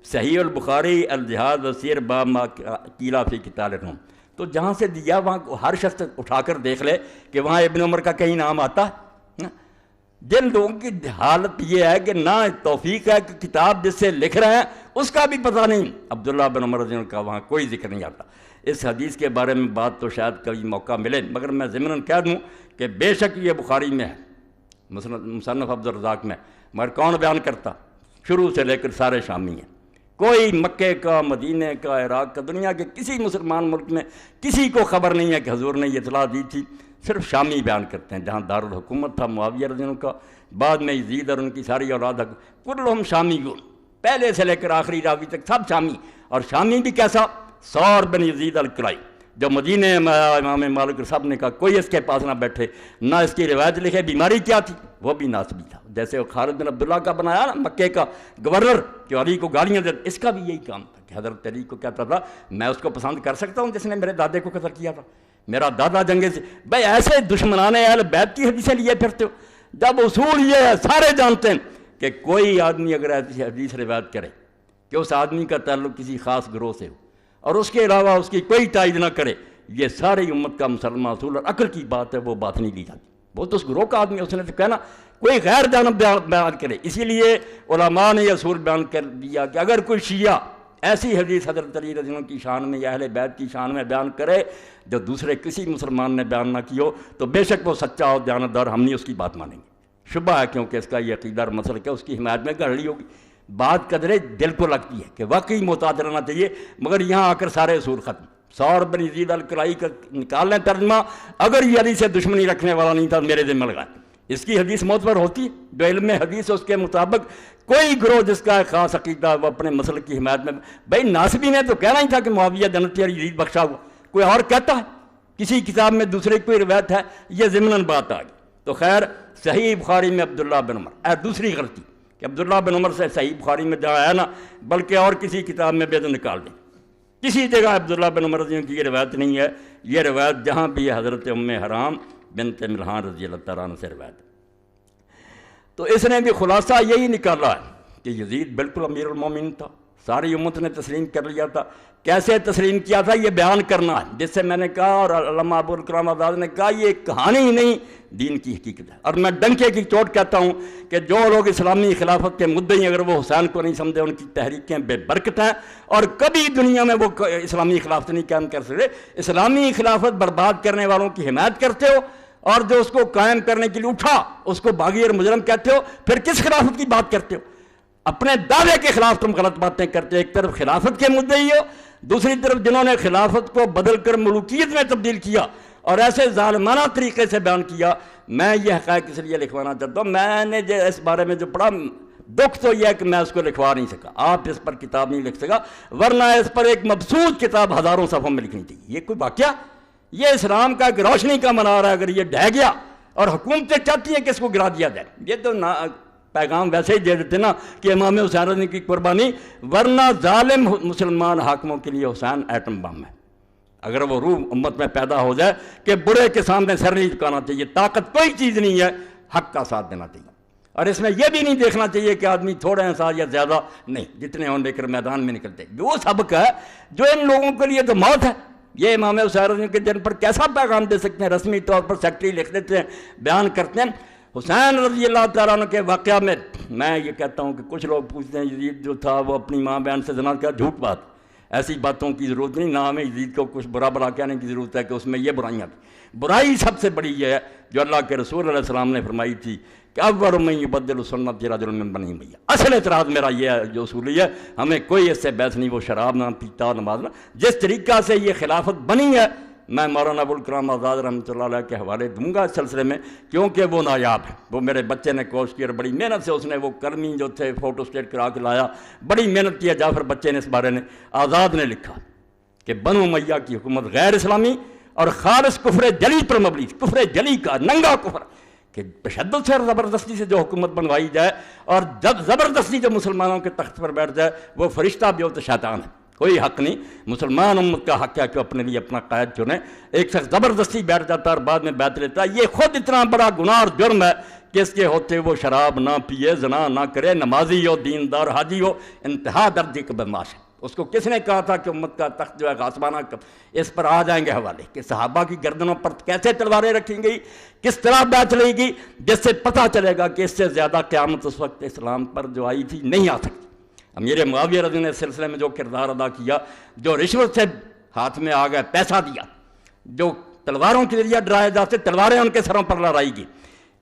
S1: صحیح البخاری الجہاد وسیر باب ما قیل فی قتال الروم۔ تو جہاں سے دیا وہاں ہر شخص اٹھا کر دیکھ لے کہ وہاں ابن عمر کا کہیں نام آتا ہے۔ جن لوگوں کی حالت یہ ہے کہ نہ توفیق ہے کہ کتاب جس سے لکھ رہے ہیں اس کا بھی پتہ نہیں، عبداللہ بن عمر رضی اللہ کا وہاں کوئی ذکر نہیں آتا۔ اس حدیث کے بارے میں بات تو شاید کبھی موقع ملے، مگر میں ضمناً کہہ دوں کہ بے شک یہ بخاری میں ہے، مصنف عبد الرزاق میں، مگر کون بیان کرتا؟ شروع سے لے کر سارے شامی ہیں، کوئی مکے کا، مدینہ کا، عراق کا، دنیا کے کسی مسلمان ملک میں کسی کو خبر نہیں ہے کہ حضور نے یہ اطلاع دی تھی۔ صرف شامی بیان کرتے ہیں، جہاں دارالحکومت تھا معاویہ رضی اللہ عنہ کا، بعد میں یزید اور ان کی ساری اولاد، کلہم شامیون، پہلے سے لے کر آخری راوی تک سب شامی۔ اور شامی بھی کیسا؟ ثور بن یزید الکلائی، جو مدینہ میں امام مالک صاحب نے کہا کوئی اس کے پاس نہ بیٹھے، نہ اس کی روایت لکھے، بیماری کیا تھی؟ وہ بھی ناسبی تھا، جیسے وہ خالد بن عبداللہ کا بنایا نا مکے کا گورنر کہ علی کو گالیاں دیتا، اس کا بھی یہی کام تھا کہ حضرت علی کو کہتا تھا میں اس کو پسند کر سکتا ہوں جس نے میرے دادے کو قتل کیا تھا، میرا دادا جنگے سے۔ بھائی ایسے دشمنان اہل بیت کی حدیثیں لیے پھرتے ہو، جب اصول یہ ہے سارے جانتے ہیں کہ کوئی آدمی اگر ایسی حدیث روایت کرے کہ اس آدمی کا تعلق کسی خاص گروہ سے ہو اور اس کے علاوہ اس کی کوئی تائید نہ کرے، یہ ساری امت کا مسلمان اصول اور عقل کی بات ہے، وہ بات نہیں لی جاتی۔ وہ تو اس گروہ کا آدمی، اس نے تو کہنا کوئی غیر جانب بیان کرے۔ اسی لیے علماء نے یہ اصول بیان کر دیا کہ اگر کوئی شیعہ ایسی حدیث حضرت علی رضی اللہ عنہ کی شان میں یا اہل بیت کی شان میں بیان کرے جو دوسرے کسی مسلمان نے بیان نہ کی ہو، تو بے شک وہ سچا اور دیانتدار، ہم نہیں اس کی بات مانیں گے۔ شبہ ہے کیونکہ اس کا یہ عقیدہ اور مسلک ہے، اس کی حمایت میں گڑ لی ہوگی۔ بات قدرے دل کو لگتی ہے کہ واقعی محتاط رہنا چاہیے، مگر یہاں آ کر سارے اصول ختم۔ ثور بن یزید الکلائی کا نکال لیں ترجمہ، اگر یہ علی سے دشمنی رکھنے والا نہیں تھا میرے ذمہ لگائے، اس کی حدیث معتبر ہوتی ہے۔ جو علم حدیث ہے اس کے مطابق کوئی گروہ جس کا خاص عقیدہ وہ اپنے مسلک کی حمایت میں، بھائی ناصبی نے تو کہنا ہی تھا کہ معاویہ جنتی اور یزید بخشا ہوا، کوئی اور کہتا ہے کسی کتاب میں دوسرے کوئی روایت ہے، یہ ضمناً بات آ گئی۔ تو خیر صحیح بخاری میں عبداللہ بن عمر، دوسری غلطی کہ عبداللہ بن عمر سے صحیح بخاری میں جہاں ہے نا، بلکہ اور کسی کتاب میں بھی تو نکال دیں، کسی جگہ عبداللہ بن عمر رضی اللہ کی یہ روایت نہیں ہے۔ یہ روایت جہاں بھی ہے حضرت ام حرام بنت ملحان رضی اللہ تعالیٰ عنہ سے روایت ہے۔ تو اس نے بھی خلاصہ یہی نکالا ہے کہ یزید بالکل امیر المومنین تھا، ساری امت نے تسلیم کر لیا تھا۔ کیسے تسلیم کیا تھا یہ بیان کرنا ہے، جس سے میں نے کہا اور علامہ ابوالکلام آزاد نے کہا یہ کہانی ہی نہیں دین کی حقیقت ہے۔ اور میں ڈنکے کی چوٹ کہتا ہوں کہ جو لوگ اسلامی خلافت کے مدعی اگر وہ حسین کو نہیں سمجھے ان کی تحریکیں بے برکت ہیں اور کبھی دنیا میں وہ اسلامی خلافت نہیں قائم کر سکتے۔ اسلامی خلافت برباد کرنے والوں کی حمایت کرتے ہو اور جو اس کو قائم کرنے کے لیے اٹھا اس کو باغی اور مجرم کہتے ہو، پھر کس خلافت کی بات کرتے ہو؟ اپنے دعوے کے خلاف تم غلط باتیں کرتے ہو۔ ایک طرف خلافت کے مدعی ہو، دوسری طرف جنہوں نے خلافت کو بدل کر ملوکیت میں تبدیل کیا اور ایسے ظالمانہ طریقے سے بیان کیا۔ میں یہ حقائق اس لیے لکھوانا چاہتا ہوں، میں نے اس بارے میں جو پڑھا دکھ تو یہ ہے کہ میں اس کو لکھوا نہیں سکا، آپ اس پر کتاب نہیں لکھ سکا، ورنہ اس پر ایک مبسوط کتاب ہزاروں صفحوں میں لکھنی چاہیے۔ یہ کوئی واقعہ، یہ اسلام کا ایک روشنی کا منار ہے، اگر یہ ڈھہ گیا اور حکومتیں چاہتی ہیں کہ اس کو گرا دیا جائے، یہ تو پیغام ویسے ہی دے دیتے نا کہ امام حسین کی قربانی، ورنہ ظالم مسلمان حاکموں کے لیے حسین ایٹم بم ہے۔ اگر وہ روح امت میں پیدا ہو جائے کہ برے کے سامنے سر نہیں جھکانا چاہیے، طاقت کوئی چیز نہیں ہے، حق کا ساتھ دینا چاہیے۔ اور اس میں یہ بھی نہیں دیکھنا چاہیے کہ آدمی تھوڑے ہیں ساتھ یا زیادہ، نہیں، جتنے ہوں لے کر میدان میں نکلتے۔ وہ سبق ہے جو ان لوگوں کے لیے تو موت ہے۔ یہ امام حسین کے دن پر کیسا پیغام دے سکتے ہیں؟ رسمی طور پر سیکٹری لکھ دیتے ہیں، بیان کرتے ہیں۔ حسین رضی اللہ تعالیٰ عنہ کے واقعہ میں یہ کہتا ہوں کہ کچھ لوگ پوچھتے ہیں یزید جو تھا وہ اپنی ماں بہن سے زنا کیا، جھوٹ بات، ایسی باتوں کی ضرورت نہیں، نہ ہمیں یزید کو کچھ برا بلا کہنے کی ضرورت ہے کہ اس میں یہ برائیاں تھیں۔ برائی سب سے بڑی یہ ہے جو اللہ کے رسول علیہ السلام نے فرمائی تھی کہ اول من یبدل سنت رجل من بنی امیہ۔ اصل اعتراض میرا یہ ہے جو اصولی ہے، ہمیں کوئی اس سے بحث نہیں، وہ شراب نہ پیتا نماز نہ، جس طریقہ سے یہ خلافت بنی ہے میں مولانا ابوالکلام آزاد رحمۃ اللہ علیہ کے حوالے دوں گا اس سلسلے میں، کیونکہ وہ نایاب ہے۔ وہ میرے بچے نے کوشش کی اور بڑی محنت سے اس نے وہ کرمی جو تھے فوٹو اسٹیٹ کرا کے لایا، بڑی محنت کیا جعفر بچے نے اس بارے میں۔ آزاد نے لکھا کہ بنو امیہ کی حکومت غیر اسلامی اور خالص کفر جلی پر مبنی، کفر جلی کا ننگا کفر، کہ تشدد سے اور زبردستی سے جو حکومت بنوائی جائے اور جب زبردستی جو مسلمانوں کے تخت پر بیٹھ جائے وہ فرشتہ بھی ہو تو شیطان ہے، کوئی حق نہیں۔ مسلمان امت کا حق ہے کہ اپنے لیے اپنا قائد چنے۔ ایک شخص زبردستی بیٹھ جاتا ہے اور بعد میں بیعت لیتا ہے، یہ خود اتنا بڑا گناہ اور جرم ہے کہ اس کے ہوتے وہ شراب نہ پیے، زنا نہ کرے، نمازی ہو، دیندار حاجی ہو، انتہا درجے کا بدماش ہے۔ اس کو کس نے کہا تھا کہ امت کا تخت جو ہے غاصبانہ، اس پر آ جائیں گے حوالے کہ صحابہ کی گردنوں پر کیسے تلواریں رکھی گئی، کس طرح بیعت لے گی، جس سے پتہ چلے گا کہ اس سے زیادہ قیامت اس وقت اسلام پر جو آئی تھی نہیں آ سکتی۔ امیر معاویہ رضی اللہ عنہ نے اس سلسلے میں جو کردار ادا کیا، جو رشوت سے ہاتھ میں آ گئے، پیسہ دیا، جو تلواروں کے ذریعے ڈرائے جاتے تلواریں ان کے سروں پر لڑائی گی۔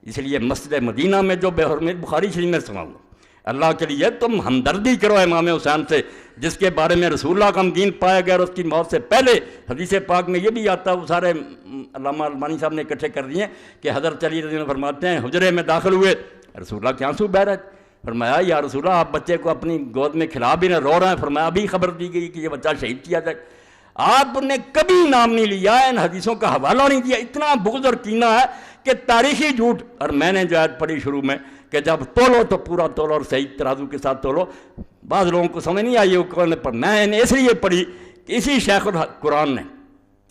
S1: اس لیے مسجد مدینہ میں جو بے حرمت بخاری شریف میں سناؤں، اللہ کے لیے تم ہمدردی کرو امام حسین سے، جس کے بارے میں رسول اللہ کا غمگین پایا گیا اور اس کی موت سے پہلے حدیث پاک میں یہ بھی آتا ہے، وہ سارے علامہ البانی صاحب نے اکٹھے کر دیے کہ حضرت علی رضی اللہ عنہ فرماتے ہیں حجرے میں داخل ہوئے، رسول اللہ کے آنسو بہہ رہے تھے، فرمایا یا رسول اللہ آپ بچے کو اپنی گود میں کھلا بھی نہ، رو رہے ہیں، فرمایا ابھی خبر دی گئی کہ یہ بچہ شہید کیا جائے۔ آپ نے کبھی نام نہیں لیا، ان حدیثوں کا حوالہ نہیں دیا، اتنا بغض اور کینہ ہے کہ تاریخی جھوٹ۔ اور میں نے جو آیت پڑھی شروع میں کہ جب تولو تو پورا تولو اور صحیح ترازو کے ساتھ تولو، بعض لوگوں کو سمجھ نہیں آئی وہ کون پر، میں نے اس لیے پڑھی کہ اسی شیخ القرآن نے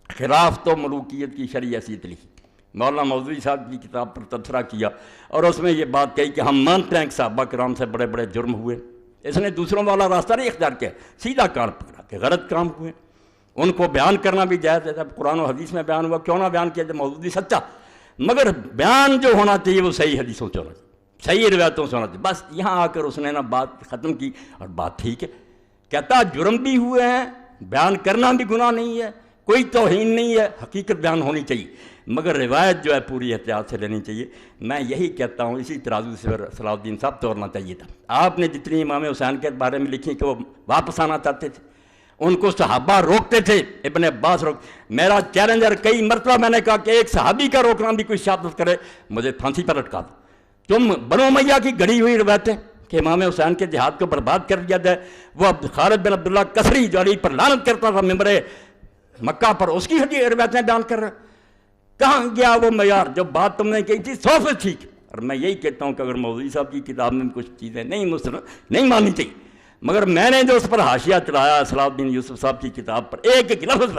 S1: خلاف تو ملوکیت کی شرعی حیثیت لکھی، مولانا مودودی صاحب کی کتاب پر تبصرہ کیا اور اس میں یہ بات کہی کہ ہم مانتے ہیں کہ صحابہ کرام سے بڑے بڑے جرم ہوئے، اس نے دوسروں والا راستہ نہیں اختیار کیا، سیدھا کان پکڑا کہ غلط کام ہوئے، ان کو بیان کرنا بھی جائز ہے، جب قرآن و حدیث میں بیان ہوا کیوں نہ بیان کیا جب مودودی سچا، مگر بیان جو ہونا چاہیے وہ صحیح حدیثوں سے ہونا چاہیے، صحیح روایتوں سے ہونا چاہیے۔ بس یہاں آ کر اس نے نا بات ختم کی اور بات ٹھیک ہے، کہتا جرم بھی ہوئے ہیں، بیان کرنا بھی گناہ نہیں ہے، کوئی توہین نہیں ہے، حقیقت بیان ہونی چاہیے، مگر روایت جو ہے پوری احتیاط سے لینی چاہیے۔ میں یہی کہتا ہوں اسی ترازو سے صلاح الدین صاحب توڑنا چاہیے تھا۔ آپ نے جتنی امام حسین کے بارے میں لکھی کہ وہ واپس آنا چاہتے تھے، ان کو صحابہ روکتے تھے، ابن عباس میرا چیلنجر کئی مرتبہ میں نے کہا کہ ایک صحابی کا روکنا بھی کوئی شہادت کرے مجھے پھانسی پر لٹکا دو۔ تم بنو امیہ کی گڑھی ہوئی روایتیں کہ امام حسین کے جہاد کو برباد کر دیا جائے، وہ خالد بن عبداللہ کسری جو علی پر لعنت کرتا تھا ممبر مکہ پر، اس کی روایتیں بیان کر رہے، کہاں گیا وہ معیار جو بات تم نے کہی تھی 100% ٹھیک۔ اور میں یہی کہتا ہوں کہ اگر مودودی صاحب کی کتاب میں کچھ چیزیں نہیں ماننی چاہیے، مگر میں نے جو اس پر حاشیہ چلایا صلاح الدین یوسف صاحب کی کتاب پر ایک ایک لفظ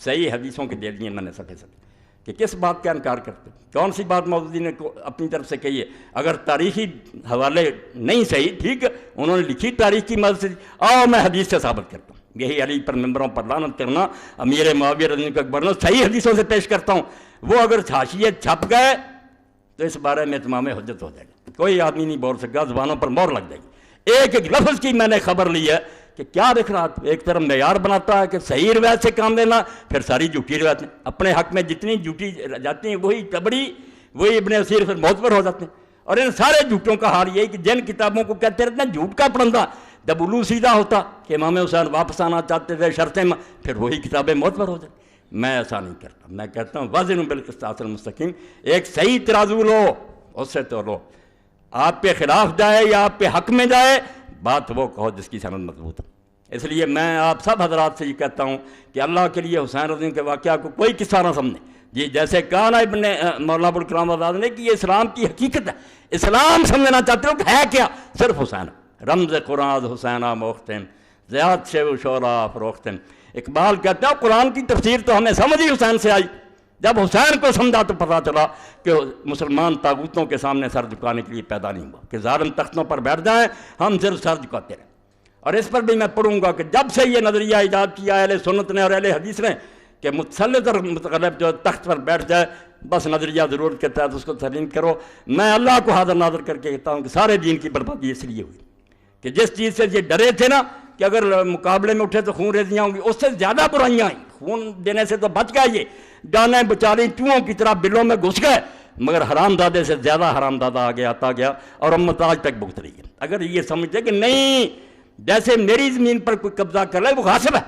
S1: صحیح حدیثوں کے دے دیے میں نے صفحے سے، کہ کس بات کا انکار کرتے ہیں؟ کون سی بات مودودی نے اپنی طرف سے کہی ہے؟ اگر تاریخی حوالے نہیں صحیح، ٹھیک ہے، انہوں نے لکھی تاریخ کی مدد سے، آؤ میں حدیث سے ثابت کرتا ہوں۔ یہی علی پر ممبروں پر لعنت کرنا، امیر معاویہ رضی اللہ عنہ کو برنا، صحیح حدیثوں سے پیش کرتا ہوں، وہ اگر حاشیے چھپ گئے تو اس بارے میں اتمام حجت ہو جائے گا، کوئی آدمی نہیں بول سکتا، زبانوں پر مور لگ جائے گی۔ ایک ایک لفظ کی میں نے خبر لی ہے کہ کیا دیکھ رہا، ایک طرف معیار بناتا ہے کہ صحیح روایت سے کام لینا، پھر ساری جھوٹی روایتیں، اپنے حق میں جتنی جھوٹی جاتی ہیں وہی تبڑی، وہی ابن اسیر پھر معتبر ہو جاتے ہیں۔ اور ان سارے جھوٹوں کا حال یہ ہے کہ جن کتابوں کو کہتے رہتے ہیں جھوٹ کا پرندہ، جب الو سیدھا ہوتا کہ امام حسین واپس آنا چاہتے تھے شرطیں، پھر وہی کتابیں معتبر ہو جاتی۔ میں ایسا نہیں کرتا، میں کہتا ہوں وزن بالقسطاس المستقیم، ایک صحیح ترازو لو، اس سے تو لو، آپ پہ خلاف جائے یا آپ پہ حق میں جائے، بات وہ کہو جس کی سند مضبوط ہے۔ اس لیے میں آپ سب حضرات سے یہ کہتا ہوں کہ اللہ کے لیے حسین رضی کے واقعہ کو کوئی قصہ نہ سمجھیں، جی جیسے کہا نا ابن مولانا ابوالکلام آزاد نے کہ یہ اسلام کی حقیقت ہے، اسلام سمجھنا چاہتے ہو کہ ہے کیا؟ صرف حسین، رمز قرآن حسینہ موختم زیاد شیو و شعرا فروختم۔ اقبال کہتا ہے قرآن کی تفسیر تو ہمیں سمجھ ہی حسین سے آئی، جب حسین کو سمجھا تو پتہ چلا کہ مسلمان طاغوتوں کے سامنے سر جھکانے کے لیے پیدا نہیں ہوا کہ ظالم تختوں پر بیٹھ جائیں، ہم صرف سر جھکاتے رہیں۔ اور اس پر بھی میں پڑھوں گا کہ جب سے یہ نظریہ ایجاد کیا اہل سنت نے اور اہل حدیث نے کہ متسلط اور متغلب جو تخت پر بیٹھ جائے، بس نظریہ ضرورت کے تحت اس کو تسلیم کرو، میں اللہ کو حاضر ناظر کر کے کہتا ہوں کہ سارے دین کی بربادی اس لیے ہوئی کہ جس چیز سے یہ ڈرے تھے نا کہ اگر مقابلے میں اٹھے تو خون ریزیاں ہوں گی، اس سے زیادہ برائیاں آئیں، خون دینے سے تو بچ گئے، یہ جانیں بچاری چوہوں کی طرح بلوں میں گھس گئے، مگر حرام زادے سے زیادہ حرام زادہ آگے آتا گیا اور امت آج تک بھگت رہی ہے۔ اگر یہ سمجھتے کہ نہیں جیسے میری زمین پر کوئی قبضہ کر لے وہ غاصب ہے،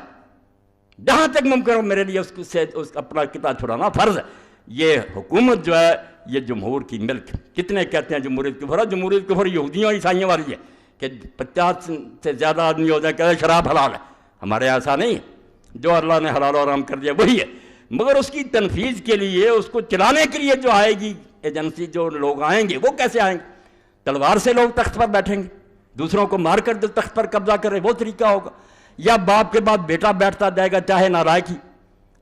S1: جہاں تک ممکن ہو میرے لیے اس سے اپنا قطع چھڑانا فرض ہے۔ یہ حکومت جو ہے یہ جمہور کی ملک، کتنے کہتے ہیں جمہوریت کفر ہے؟ جمہوریت کفر یہودیوں عیسائیوں والی ہے کہ 50 سے زیادہ آدمی ہو جائے کہ شراب حلال ہے، ہمارے ایسا نہیں ہے، جو اللہ نے حلال و حرام کر دیا وہی ہے، مگر اس کی تنفیذ کے لیے، اس کو چلانے کے لیے جو آئے گی ایجنسی، جو لوگ آئیں گے وہ کیسے آئیں گے؟ تلوار سے لوگ تخت پر بیٹھیں گے، دوسروں کو مار کر جو تخت پر قبضہ کرے وہ طریقہ ہوگا، یا باپ کے بعد بیٹا بیٹھتا جائے گا چاہے نالائق ہی؟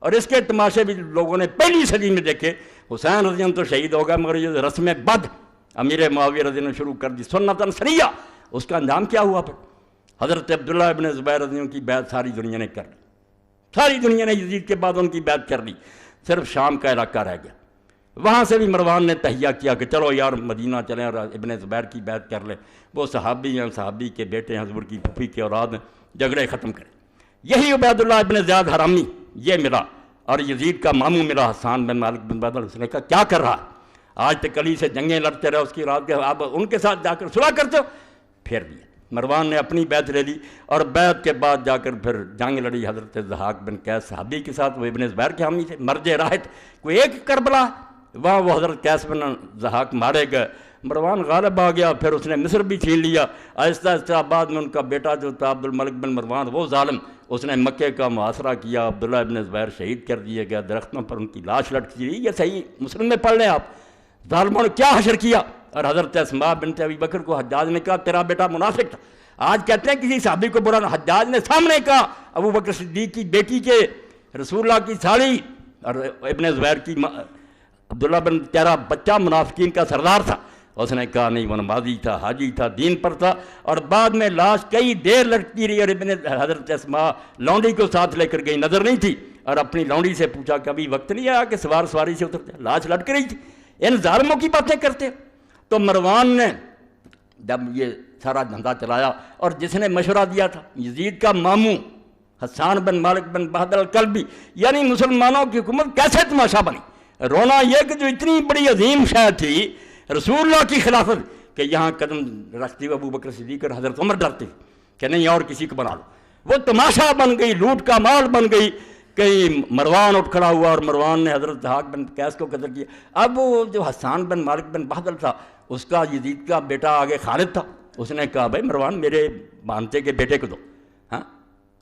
S1: اور اس کے تماشے بھی لوگوں نے پہلی صدی میں دیکھے، حسین رضی اللہ تو شہید ہوگا مگر یہ رسم بد امیر معاویہ رضی اللہ نے شروع کر دی سنتاً سریہ، اس کا انجام کیا ہوا پھر؟ حضرت عبداللہ ابن زبیر رضی اللہ کی بیعت ساری دنیا نے کر لی، ساری دنیا نے یزید کے بعد ان کی بیعت کر لی، صرف شام کا علاقہ رہ گیا، وہاں سے بھی مروان نے تہیہ کیا کہ چلو یار مدینہ چلیں اور ابن زبیر کی بیعت کر لیں، وہ صحابی ہیں، صحابی کے بیٹے ہیں، حضور کی پھوپھی کے اولاد ہیں، جھگڑے ختم کریں۔ یہی عبید اللہ ابن زیاد حرامی یہ ملا اور یزید کا ماموں ملا حسان بن مالک بن بدر، اس نے کہا کیا کر رہا ہے؟ آج تک علی سے جنگیں لڑتے رہے، اس کی رات کے آپ ان کے ساتھ جا کر صلح کرتے ہو؟ پھیر دیا، مروان نے اپنی بیعت لے لی اور بیعت کے بعد جا کر پھر جنگ لڑی حضرت ضحاک بن قیس صحابی کے ساتھ، وہ ابن زبیر کے حامی تھے، مرج راحت کوئی ایک کربلا، وہاں وہ حضرت قیس بن ضحاک مارے گئے، مروان غالب آ گیا، پھر اس نے مصر بھی چھین لیا، آہستہ آہستہ بعد میں ان کا بیٹا جو تھا عبد الملک بن مروان وہ ظالم، اس نے مکے کا محاصرہ کیا، عبداللہ ابن زبیر شہید کر دیے گیا، درختوں پر ان کی لاش لٹکی رہی، یہ صحیح مسلم میں پڑھ لیں آپ، ظالموں نے کیا حشر کیا۔ اور حضرت اسماء بنت ابی بکر کو حجاج نے کہا تیرا بیٹا منافق تھا، آج کہتے ہیں کسی صحابی کو برا، حجاج نے سامنے کہا ابو بکر صدیق کی بیٹی کے رسول اللہ کی ساڑی اور ابن زبیر کی عبداللہ بن تیرا بچہ منافقین کا سردار تھا، اس نے کہا نہیں وہ نمازی تھا، حاجی تھا، دین پر تھا، اور بعد میں لاش کئی دیر لٹکی رہی اور ابن حضرت اسماء لونڈی کو ساتھ لے کر گئی، نظر نہیں تھی، اور اپنی لونڈی سے پوچھا کبھی وقت نہیں آیا کہ سواری سے اتر جائے، لاش لٹک رہی تھی، ان ظالموں کی باتیں کرتے۔ تو مروان نے جب یہ سارا دھندا چلایا اور جس نے مشورہ دیا تھا یزید کا ماموں حسان بن مالک بن بہادر الکلبی، یعنی مسلمانوں کی حکومت کیسے تماشا بنی؟ رونا یہ کہ جو اتنی بڑی عظیم شے تھی رسول اللہ کی خلافت کہ یہاں قدم رکھتی ہوئے ابو بکر صدیق اور حضرت عمر ڈرتے کہ نہیں اور کسی کو بنا لو، وہ تماشا بن گئی، لوٹ کا مال بن گئی، کہیں مروان اٹھ کھڑا ہوا اور مروان نے حضرت ضحاک بن قیس کو قتل کیا۔ اب وہ جو حسان بن مالک بن بہادر تھا اس کا یزید کا بیٹا آگے خالد تھا، اس نے کہا بھائی مروان میرے بانتے کے بیٹے کو دو، ہاں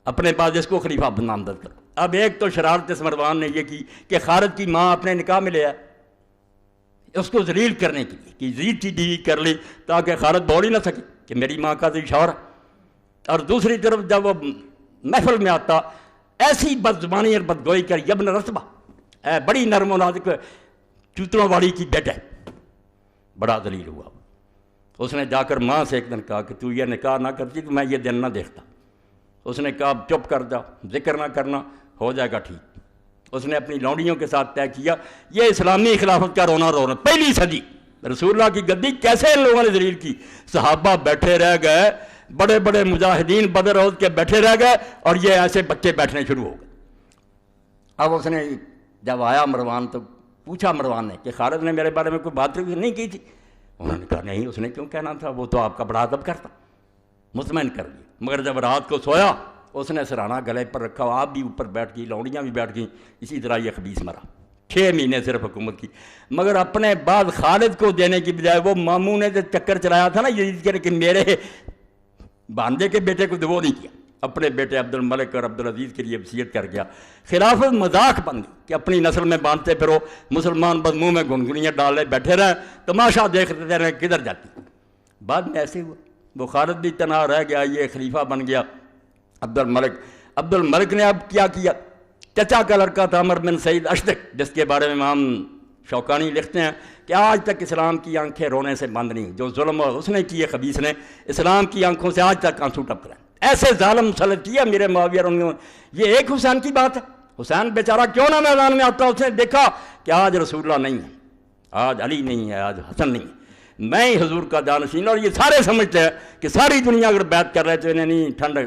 S1: اپنے بعد اس کو خلیفہ نامزد کرو۔ اب ایک تو شرارت اس مروان نے یہ کی کہ خالد کی ماں اپنے نکاح میں لے آئے اس کو ذلیل کرنے کے لیے کہ یزید کی بیوی کر لی تاکہ خالد بول ہی نہ سکے کہ میری ماں کا تو شوہر ہے، اور دوسری طرف جب وہ محفل میں آتا ایسی بد زبانی اور بدگوئی کر یبن رتبہ اے بڑی نرم و نازک چوتڑوں والی کی بیٹا ہے، بڑا ذلیل ہوا۔ اس نے جا کر ماں سے ایک دن کہا کہ تو یہ نکاح نہ کرتی تو میں یہ دن نہ دیکھتا۔ اس نے کہا چپ کر جا، ذکر نہ کرنا، ہو جائے گا ٹھیک۔ اس نے اپنی لونڈیوں کے ساتھ طے کیا یہ اسلامی خلافت کا رونا رونا، پہلی صدی رسول اللہ کی گدی کیسے ان لوگوں نے ذلیل کی۔ صحابہ بیٹھے رہ گئے، بڑے بڑے مجاہدین بدر احد کے بیٹھے رہ گئے، اور یہ ایسے بچے بیٹھنے شروع ہو گئے۔ اب اس نے جب آیا مروان تو پوچھا مروان نے کہ خالد نے میرے بارے میں کوئی بات نہیں کی تھی؟ انہوں نے کہا نہیں، اس نے کیوں کہنا تھا، وہ تو آپ کا بڑا ادب کرتا۔ مطمئن کر دیا، مگر جب رات کو سویا اس نے سرہانہ گلے پر رکھا، آپ بھی اوپر بیٹھ گئی، لونڈیاں بھی بیٹھ گئیں، اسی طرح یہ خبیث مرا۔ 6 مہینے صرف حکومت کی، مگر اپنے بعد خالد کو دینے کی بجائے وہ ماموں نے جو چکر چلایا تھا نا یزید کے، لیکن میرے بانجے کے بیٹے کو وہ نہیں کیا، اپنے بیٹے عبد الملک اور عبد العزیز کے لیے وصیت کر گیا۔ خلافت مذاق بن گئی کہ اپنی نسل میں باندھتے پھرو، مسلمان بس منہ میں گنگنیاں ڈالے بیٹھے رہیں، تماشا دیکھتے رہیں کدھر جاتی۔ بعد میں ایسے ہوا، وہ خالد بھی تنہا رہ گیا، یہ خلیفہ بن گیا عبد الملک۔ عبد الملک نے اب کیا کیا، چچا کا لڑکا تھا عمر بن سعید اشدق، جس کے بارے میں امام شوکانی لکھتے ہیں کہ آج تک اسلام کی آنکھیں رونے سے بند نہیں، جو ظلم اور اس نے کیے خبیث نے، اسلام کی آنکھوں سے آج تک آنسو ٹپک رہے ہیں۔ ایسے ظالم مسلط کیا میرے معاویہ اور انہوں نے۔ یہ ایک حسین کی بات ہے، حسین بیچارہ کیوں نہ میدان میں آتا، اس نے دیکھا کہ آج رسول اللہ نہیں ہے، آج علی نہیں ہے، آج حسن نہیں ہے، میں ہی حضور کا جانشین۔ اور یہ سارے سمجھتے ہیں کہ ساری دنیا اگر بیعت کر رہے تو انہیں نہیں ٹھنڈ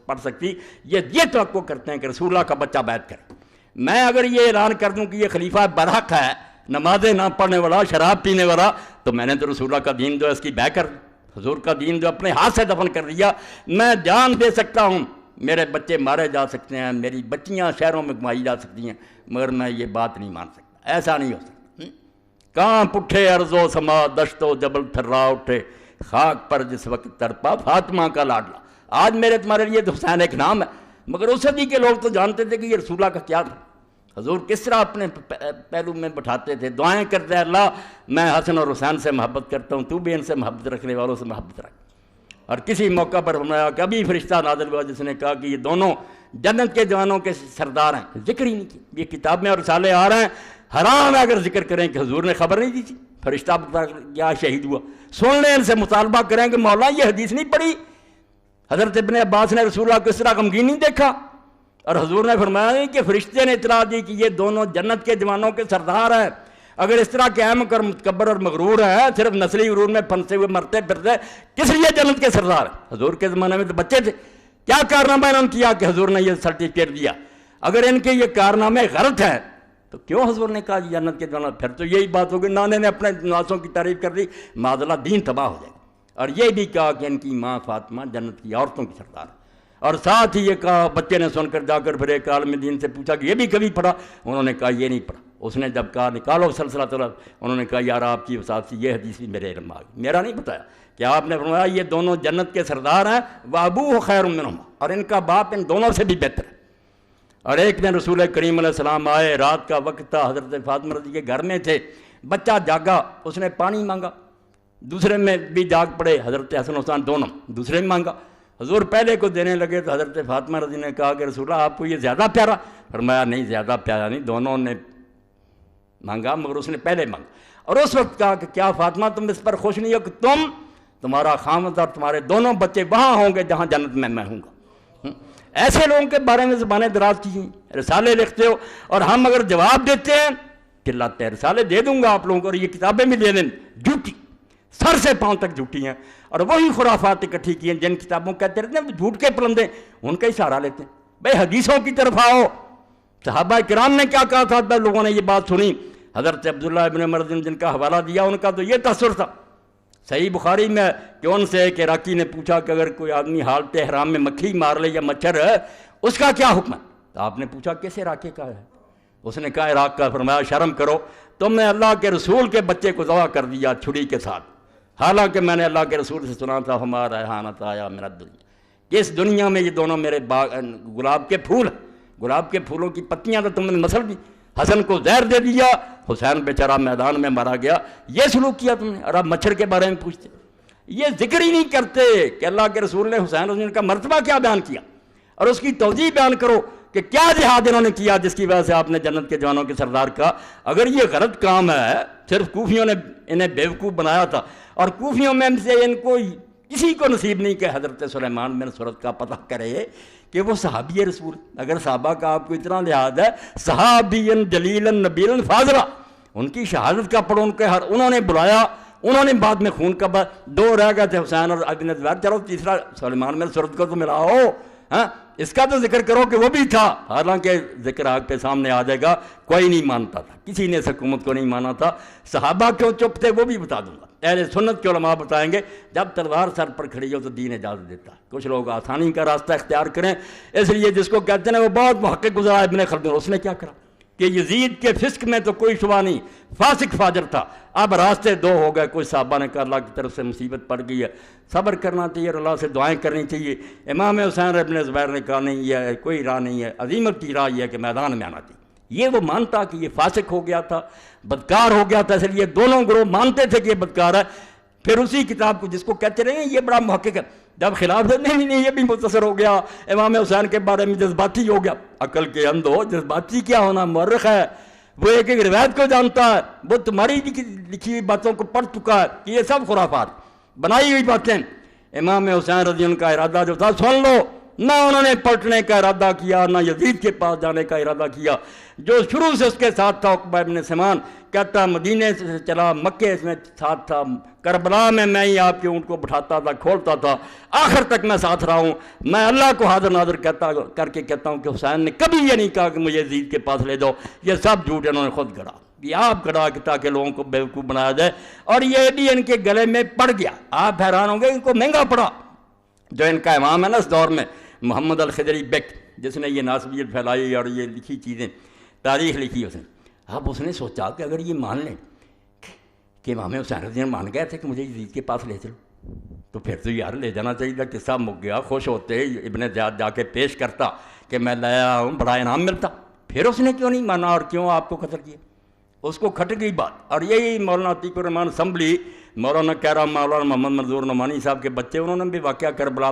S1: پڑ سکتی، یہ توقع کرتے ہیں کہ رسول اللہ کا بچہ بیعت کرے۔ میں اگر یہ اعلان کر دوں کہ یہ خلیفہ برحق ہے، نمازیں نہ پڑھنے والا، شراب پینے والا، تو میں نے تو رسول اللہ کا دین جو ہے اس کی بیع کر دی، حضور کا دین جو اپنے ہاتھ سے دفن کر دیا۔ میں جان دے سکتا ہوں، میرے بچے مارے جا سکتے ہیں، میری بچیاں شہروں میں گھمائی جا سکتی ہیں، مگر میں یہ بات نہیں مان سکتا، ایسا نہیں ہو سکتا۔ کانپ اٹھے ارض و سما، دشت و جبل تھرا اٹھے، خاک پر جس وقت تڑپا فاطمہ کا لاڈلا۔ آج میرے تمہارے لیے تو حسین ایک نام ہے، مگر اس صدی کے لوگ تو جانتے تھے کہ یہ رسول اللہ کا کیا تھا، حضور کس طرح اپنے پہلو میں بٹھاتے تھے، دعائیں کرتے ہیں اللہ میں حسن اور حسین سے محبت کرتا ہوں، تو بھی ان سے محبت رکھنے والوں سے محبت رکھ۔ اور کسی موقع پر فرمایا کہ ابھی فرشتہ نازل ہوا جس نے کہا کہ یہ دونوں جنت کے جوانوں کے سردار ہیں، ذکر ہی نہیں کی۔ یہ کتاب میں اور رسالے آ رہے ہیں، حرام ہے اگر ذکر کریں کہ حضور نے خبر نہیں دی تھی، فرشتہ بتا کیا شہید ہوا۔ سن لیں، ان سے مطالبہ کریں کہ مولا یہ حدیث نہیں پڑھی، حضرت ابن عباس نے رسول اللہ کو اس طرح غمگین نہیں دیکھا، اور حضور نے فرمایا نہیں کہ فرشتے نے اطلاع دی کہ یہ دونوں جنت کے جوانوں کے سردار ہیں۔ اگر اس طرح کے احمق اور متکبر اور مغرور ہیں، صرف نسلی غرور میں پھنسے ہوئے مرتے پھرتے، کس لیے جنت کے سردار ہیں؟ حضور کے زمانے میں تو بچے تھے، کیا کارنامہ انہوں نے کیا کہ حضور نے یہ سرٹیفکیٹ دیا؟ اگر ان کے یہ کارنامے غلط ہیں تو کیوں حضور نے کہا جنت کے جوان؟ پھر تو یہی بات ہوگی نانے نے اپنے نواسوں کی تعریف کر دی، معذلہ دین تباہ ہو جائے گا۔ اور یہ بھی کہا کہ ان کی ماں فاطمہ جنت کی عورتوں کی سردار ہے، اور ساتھ ہی یہ کہا، بچے نے سن کر جا کر پھر ایک عالم دین سے پوچھا کہ یہ بھی کبھی پڑھا؟ انہوں نے کہا یہ نہیں پڑھا۔ اس نے جب کہا نکالو سلسلہ طلب، انہوں نے کہا یار آپ کی وسعت سے یہ حدیث بھی میرے علم آ گئی، میرا نہیں بتایا کہ آپ نے فرمایا یہ دونوں جنت کے سردار ہیں، وابوہ خیر منہما، اور ان کا باپ ان دونوں سے بھی بہتر ہے۔ اور ایک دن رسول کریم علیہ السلام آئے، رات کا وقت تھا، حضرت فاطمہ رضی کے گھر میں تھے، بچہ جاگا، اس نے پانی مانگا، دوسرے میں بھی جاگ پڑے، حضرت حسن حسین دونوں، دوسرے میں مانگا، حضور پہلے کو دینے لگے تو حضرت فاطمہ رضی نے کہا کہ رسول اللہ آپ کو یہ زیادہ پیارا؟ فرمایا نہیں زیادہ پیارا نہیں، دونوں نے مانگا مگر اس نے پہلے مانگا۔ اور اس وقت کہا کہ کیا فاطمہ تم اس پر خوش نہیں ہو کہ تمہارا خامد اور تمہارے دونوں بچے وہاں ہوں گے جہاں جنت میں ہوں گا؟ ایسے لوگوں کے بارے میں زبانیں دراز کی ہیں، رسالے لکھتے ہو، اور ہم اگر جواب دیتے ہیں چلاتے ہیں رسالے دے دوں گا آپ لوگوں کو، اور یہ کتابیں بھی دے دیں، جھوٹی سر سے پاؤں تک جھوٹی ہیں، اور وہی خرافات اکٹھی کی ہیں جن کتابوں کہتے رہتے ہیں جھوٹ کے پلندے، ان کا ہی سہارا لیتے ہیں۔ بھائی حدیثوں کی طرف آؤ، صحابہ کرام نے کیا کہا تھا؟ لوگوں نے یہ بات سنی، حضرت عبداللہ ابن عمر جن کا حوالہ دیا ان کا تو یہ تاثر تھا صحیح بخاری میں کہ ان سے ایک عراقی نے پوچھا کہ اگر کوئی آدمی حالت احرام میں مکھی مار لے یا مچھر اس کا کیا حکم ہے؟ تو آپ نے پوچھا کس عراقی کا ہے؟ اس نے کہا عراق کا۔ فرمایا شرم کرو، تم نے اللہ کے رسول کے بچے کو ذبح کر دیا چھری کے ساتھ، حالانکہ میں نے اللہ کے رسول سے سنا تھا ہمارا ریحانۃ آیا میرا دنیا، کہ اس دنیا میں یہ دونوں میرے گلاب کے پھول ہیں، گلاب کے پھولوں کی پتیاں تو تم نے مسل دی، حسن کو زہر دے دیا، حسین بیچارہ میدان میں مارا گیا، یہ سلوک کیا تم نے، اور آپ مچھر کے بارے میں پوچھتے، یہ ذکر ہی نہیں کرتے کہ اللہ کے رسول نے حسین کا مرتبہ کیا بیان کیا، اور اس کی توضیح بیان کرو کہ کیا جہاد انہوں نے کیا جس کی وجہ سے آپ نے جنت کے جوانوں کے سردار کہا۔ اگر یہ غلط کام ہے، صرف کوفیوں نے انہیں بیوقوف بنایا تھا، اور کوفیوں میں سے ان کو کسی کو نصیب نہیں کہ حضرت سلیمان بن سرد کا پتہ کرے کہ وہ صحابی رسول۔ اگر صحابہ کا آپ کو اتنا لحاظ ہے، صحابی جلیلا نبیلا فاضلا، ان کی شہادت کا پڑھو، انہوں نے بلایا، انہوں نے بعد میں خون کا دو رہ گئے تھے، حسین اور ابن زبیر، چلو تیسرا سلیمان بن سرد کو تو ملاؤ، ہاں اس کا تو ذکر کرو کہ وہ بھی تھا، حالانکہ ذکر آگ پہ سامنے آ جائے گا، کوئی نہیں مانتا تھا، کسی نے اس حکومت کو نہیں مانا تھا۔ صحابہ کیوں چپ تھے وہ بھی بتا دوں گا، اہل سنت کے علماء بتائیں گے، جب تلوار سر پر کھڑی ہو تو دین اجازت دیتا ہے، کچھ لوگ آسانی کا راستہ اختیار کریں، اس لیے جس کو کہتے ہیں وہ بہت محقق گزرا ابن خلدون، اس نے کیا کرا کہ یزید کے فسق میں تو کوئی شبہ نہیں، فاسق فاجر تھا، اب راستے دو ہو گئے، کوئی صحابہ نے کہا اللہ کی طرف سے مصیبت پڑ گئی ہے، صبر کرنا چاہیے اور اللہ سے دعائیں کرنی چاہیے۔ امام حسین ابن زبیر نے کہا نہیں، یہ کوئی راہ نہیں ہے، عظیمت کی راہ یہ ہے کہ میدان میں آنا چاہیے۔ یہ وہ مانتا کہ یہ فاسق ہو گیا تھا، بدکار ہو گیا تھا، اس لیے دونوں گروہ مانتے تھے کہ یہ بدکار ہے، پھر اسی کتاب کو جس کو کہتے رہے ہیں یہ بڑا محقق ہے، جب خلاف سے نہیں یہ بھی متصر ہو گیا، امام حسین کے بارے میں جذباتی ہو گیا، عقل کے اندھ ہو، جذباتی کیا ہونا، مورخ ہے، وہ ایک ایک روایت کو جانتا ہے، وہ تمہاری لکھی ہوئی باتوں کو پڑھ چکا ہے کہ یہ سب خرافات بنائی ہوئی باتیں۔ امام حسین رضی اللہ کا ارادہ جو تھا سن لو، نہ انہوں نے پلٹنے کا ارادہ کیا، نہ یزید کے پاس جانے کا ارادہ کیا، جو شروع سے اس کے ساتھ تھا عقبہ ابن سمان، کہتا مدینے سے چلا، مکے اس میں ساتھ تھا، کربلا میں ہی آپ کے اونٹ کو بٹھاتا تھا، کھولتا تھا، آخر تک میں ساتھ رہا ہوں، میں اللہ کو حاضر ناظر کر کے کہتا ہوں کہ حسین نے کبھی یہ نہیں کہا کہ مجھے یزید کے پاس لے جاؤ، یہ سب جھوٹ انہوں نے خود گڑا، یہ آپ گڑا کہ تاکہ لوگوں کو بیوقوف بنایا جائے، اور یہ بھی ان کے گلے میں پڑ گیا۔ آپ حیران ہوں گے ان کو مہنگا پڑا، جو ان کا امام ہے نا اس دور میں، محمد الخدری بیک، جس نے یہ ناسبیت پھیلائی اور یہ لکھی چیزیں، تاریخ لکھی اس نے، اب اس نے سوچا کہ اگر یہ مان لیں کہ امام حسین رضی اللہ مان گئے تھے کہ مجھے یزید کے پاس لے چلو، تو پھر تو یار لے جانا چاہیے تھا، قصہ مک گیا، خوش ہوتے ابن زیاد جا کے پیش کرتا کہ میں لایا ہوں، بڑا انعام ملتا، پھر اس نے کیوں نہیں مانا اور کیوں آپ کو قتل کیا؟ اس کو کھٹ گئی بات، اور یہی مولانا عتیق الرحمان اسمبلی، مولانا کہہ مولانا محمد منظور نعمانی صاحب کے بچے، انہوں نے بھی واقعہ کربلا،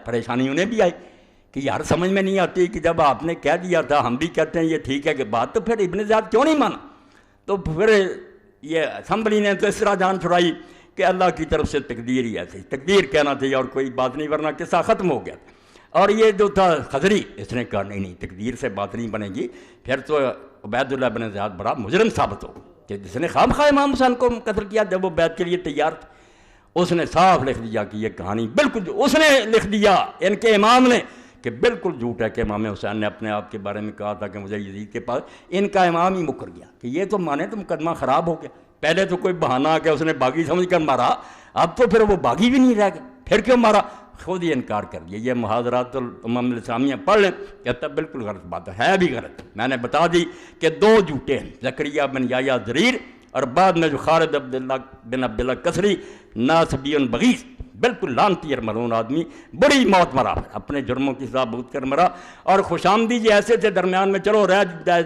S1: پریشانی انہیں بھی آئی کہ یار سمجھ میں نہیں آتی کہ جب آپ نے کہہ دیا تھا، ہم بھی کہتے ہیں یہ ٹھیک ہے کہ بات، تو پھر ابن زیاد کیوں نہیں مانا؟ تو پھر یہ اسمبلی نے تو اس طرح جان چھڑائی کہ اللہ کی طرف سے تقدیر ہی ایسی، تقدیر کہنا چاہیے اور کوئی بات نہیں، ورنہ قصہ ختم ہو گیا۔ اور یہ جو تھا خضری، اس نے کہا نہیں تقدیر سے بات نہیں بنے گی، پھر تو عبید اللہ بن زیاد بڑا مجرم ثابت ہو کہ جس نے خام خواہ امام حسین کو قتل کیا جب وہ بیعت کے لیے تیار تھے۔ اس نے صاف لکھ دیا کہ یہ کہانی بالکل، اس نے لکھ دیا ان کے امام نے کہ بالکل جھوٹ ہے کہ امام حسین نے اپنے آپ کے بارے میں کہا تھا کہ مجھے یزید کے پاس، ان کا امام ہی مکر گیا کہ یہ تو مانے تو مقدمہ خراب ہو گیا، پہلے تو کوئی بہانہ آ گیا، اس نے باغی سمجھ کر مارا، اب تو پھر وہ باغی بھی نہیں رہ گیا، پھر کیوں مارا؟ خود ہی انکار کر دیا۔ یہ محاضرات الامم الاسلامیہ پڑھ لیں، کہتا بالکل غلط بات ہے بھی غلط، میں نے بتا دی کہ دو جھوٹے ہیں، زکریا بن یحییٰ ضریر اور بعد میں جو خالد بن عبداللہ کسری ناصبی بغیث، بالکل لعنتی اور ملعون آدمی، بڑی موت مرا، اپنے جرموں کی سزا بھگت کر مرا، اور خوش آمدی ایسے تھے درمیان میں، چلو رہ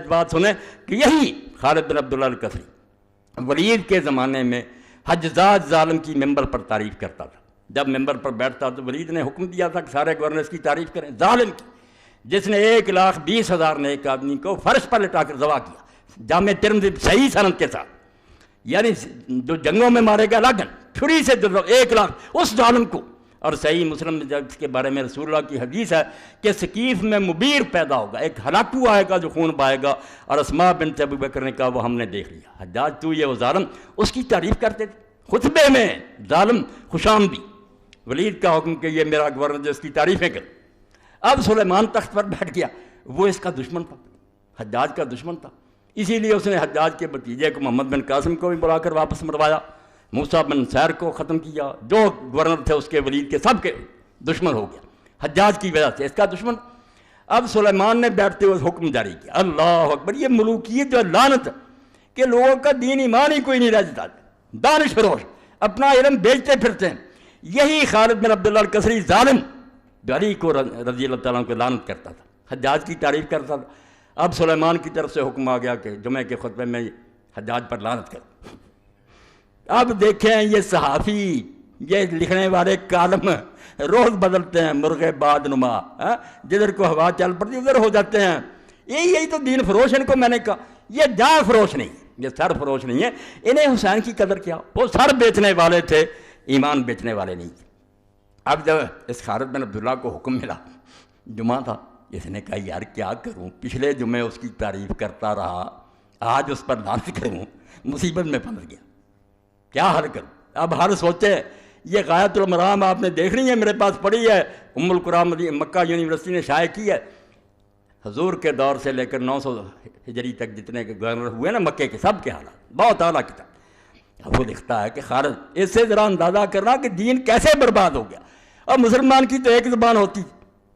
S1: بات سنیں کہ یہی خالد بن عبداللہ الکسری ولید کے زمانے میں حجاج ظالم کی ممبر پر تعریف کرتا تھا، جب ممبر پر بیٹھتا تو ولید نے حکم دیا تھا کہ سارے گورنرز کی تعریف کریں، ظالم کی، جس نے 1,20,000 نے ایک آدمی کو فرش پر لٹا کر ذبح کیا، جامع ترمذی صحیح سند کے ساتھ، یعنی جو جنگوں میں مارے گا لاگن چھری سے 1,00,000 اس ظالم کو۔ اور صحیح مسلم جس کے بارے میں رسول اللہ کی حدیث ہے کہ ثقیف میں مبیر پیدا ہوگا، ایک ہلاکو آئے گا جو خون بہائے گا، اور اسماء بنت ابی بکر نے کہا وہ ہم نے دیکھ لیا، حجاج تو یہ وہ ظالم، اس کی تعریف کرتے تھے خطبے میں، ظالم خوش آمدی، ولید کا حکم کہ یہ میرا گورنر جو اس کی تعریفیں کر۔ اب سلیمان تخت پر بیٹھ گیا، وہ اس کا دشمن تھا، حجاج کا دشمن تھا، اسی لیے اس نے حجاج کے بھتیجے کو محمد بن قاسم کو بھی بلا کر واپس مروایا، موسیٰ بن سیر کو ختم کیا، جو گورنر تھے اس کے ولید کے سب کے دشمن ہو گیا حجاج کی وجہ سے، اس کا دشمن۔ اب سلیمان نے بیٹھتے ہوئے حکم جاری کیا، اللہ اکبر، یہ ملوکیت جو لعنت کہ لوگوں کا دین ایمان ہی کوئی نہیں رہ جاتا، دانش فروش اپنا علم بیچتے پھرتے ہیں۔ یہی خالد بن عبداللہ الکسری ظالم علی کو رضی اللہ تعالیٰ کو لعنت کرتا تھا، حجاج کی تعریف کرتا تھا۔ اب سلیمان کی طرف سے حکم آ گیا کہ جمعہ کے خطبے میں حجاج پر لعنت کرو۔ اب دیکھیں یہ صحافی، یہ لکھنے والے کالم روز بدلتے ہیں مرغے باد نما، جدھر کو ہوا چل پڑتی ادھر ہو جاتے ہیں۔ یہی تو دین فروش ان کو میں نے کہا، یہ جاں فروش نہیں، یہ سر فروش نہیں ہے۔ انہیں حسین کی قدر کیا، وہ سر بیچنے والے تھے، ایمان بیچنے والے نہیں تھے۔ اب جب اس خالد بن عبداللہ کو حکم ملا، جمعہ تھا، اس نے کہا یار کیا کروں، پچھلے جمعے اس کی تعریف کرتا رہا، آج اس پر لعنت کروں، مصیبت میں پھنس گیا، کیا حل کروں؟ اب حل سوچے، یہ غایۃ المرام آپ نے دیکھنی ہے، میرے پاس پڑی ہے، ام القرآن مکہ یونیورسٹی نے شائع کی ہے، حضور کے دور سے لے کر 900 ہجری تک جتنے کے گورنر ہوئے نا مکے کے، سب کے حالات، بہت اعلیٰ کتاب۔ اب وہ لکھتا ہے کہ خالد اس سے ذرا اندازہ کرنا کہ دین کیسے برباد ہو گیا، اور مسلمان کی تو ایک زبان ہوتی،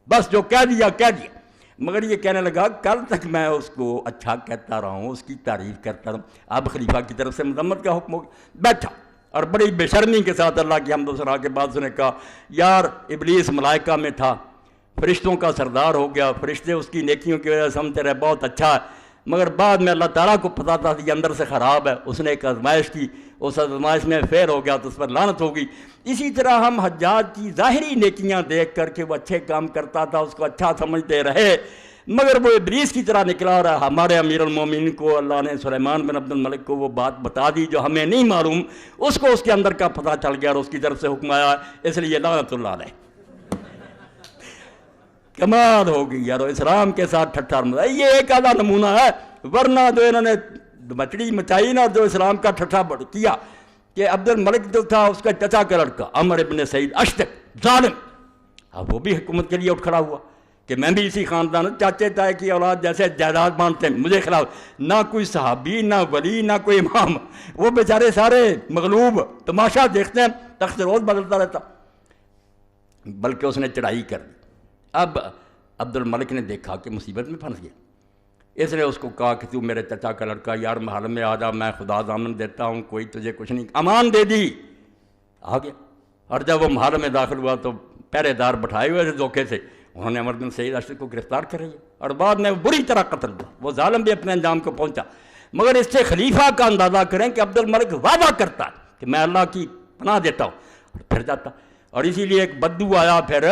S1: بس جو کہہ دیا کہہ دیا۔ مگر یہ کہنے لگا کل تک میں اس کو اچھا کہتا رہا ہوں، اس کی تعریف کرتا رہا ہوں، اب خلیفہ کی طرف سے مذمت کا حکم ہو گیا۔ بیٹھا اور بڑی بے شرمی کے ساتھ اللہ کی حمد و ثنا کے بعد اس نے کہا یار ابلیس ملائکہ میں تھا، فرشتوں کا سردار ہو گیا، فرشتے اس کی نیکیوں کی وجہ سے سمجھتے رہے بہت اچھا ہے، مگر بعد میں اللہ تعالیٰ کو پتہ تھا کہ یہ اندر سے خراب ہے، اس نے ایک آزمائش کی، اس آزمائش میں فیل ہو گیا تو اس پر لعنت ہوگی۔ اسی طرح ہم حجاج کی ظاہری نیکیاں دیکھ کر کے وہ اچھے کام کرتا تھا، اس کو اچھا سمجھتے رہے، مگر وہ ابلیس کی طرح نکلا رہا۔ ہمارے امیر المومنین کو اللہ نے سلیمان بن عبد الملک کو وہ بات بتا دی جو ہمیں نہیں معلوم، اس کو اس کے اندر کا پتہ چل گیا اور اس کی طرف سے حکم آیا، اس لیے لعنت اللہ علیہ۔ کمال ہو گئی یار، اسلام کے ساتھ ٹھٹھا مزہ۔ یہ ایک آدھا نمونہ ہے، ورنہ جو انہوں نے مچڑی مچائی نا، جو اسلام کا ٹھٹھا کیا کہ عبد الملک جو تھا اس کا چچا کا لڑکا عمر ابن سعید اشتک ظالم، اب وہ بھی حکومت کے لیے اٹھ کھڑا ہوا کہ میں بھی اسی خاندان، چاچے تائے کی اولاد جیسے جائیداد مانتے ہیں مجھے خلاف، نہ کوئی صحابی نہ ولی نہ کوئی امام، وہ بیچارے سارے مغلوب، تماشا دیکھتے ہیں، تخت روز بدلتا رہتا، بلکہ اس نے چڑھائی کر دی۔ اب عبد الملک نے دیکھا کہ مصیبت میں پھنس گیا، اس نے اس کو کہا کہ تو میرے چچا کا لڑکا، یار محل میں آ جا، میں خدا ضامن دیتا ہوں، کوئی تجھے کچھ نہیں، امان دے دی، آ گیا۔ اور جب وہ محل میں داخل ہوا تو پہرے دار بٹھائے ہوئے تھے دھوکے سے، انہوں نے عمر بن سعید اشتک کو گرفتار کر لیا اور بعد میں بری طرح قتل ہوا۔ وہ ظالم بھی اپنے انجام کو پہنچا، مگر اس سے خلیفہ کا اندازہ کریں کہ عبد الملک وعدہ کرتا ہے کہ میں اللہ کی پناہ دیتا ہوں اور پھر جاتا، اور اسی لیے ایک بدو آیا پھر،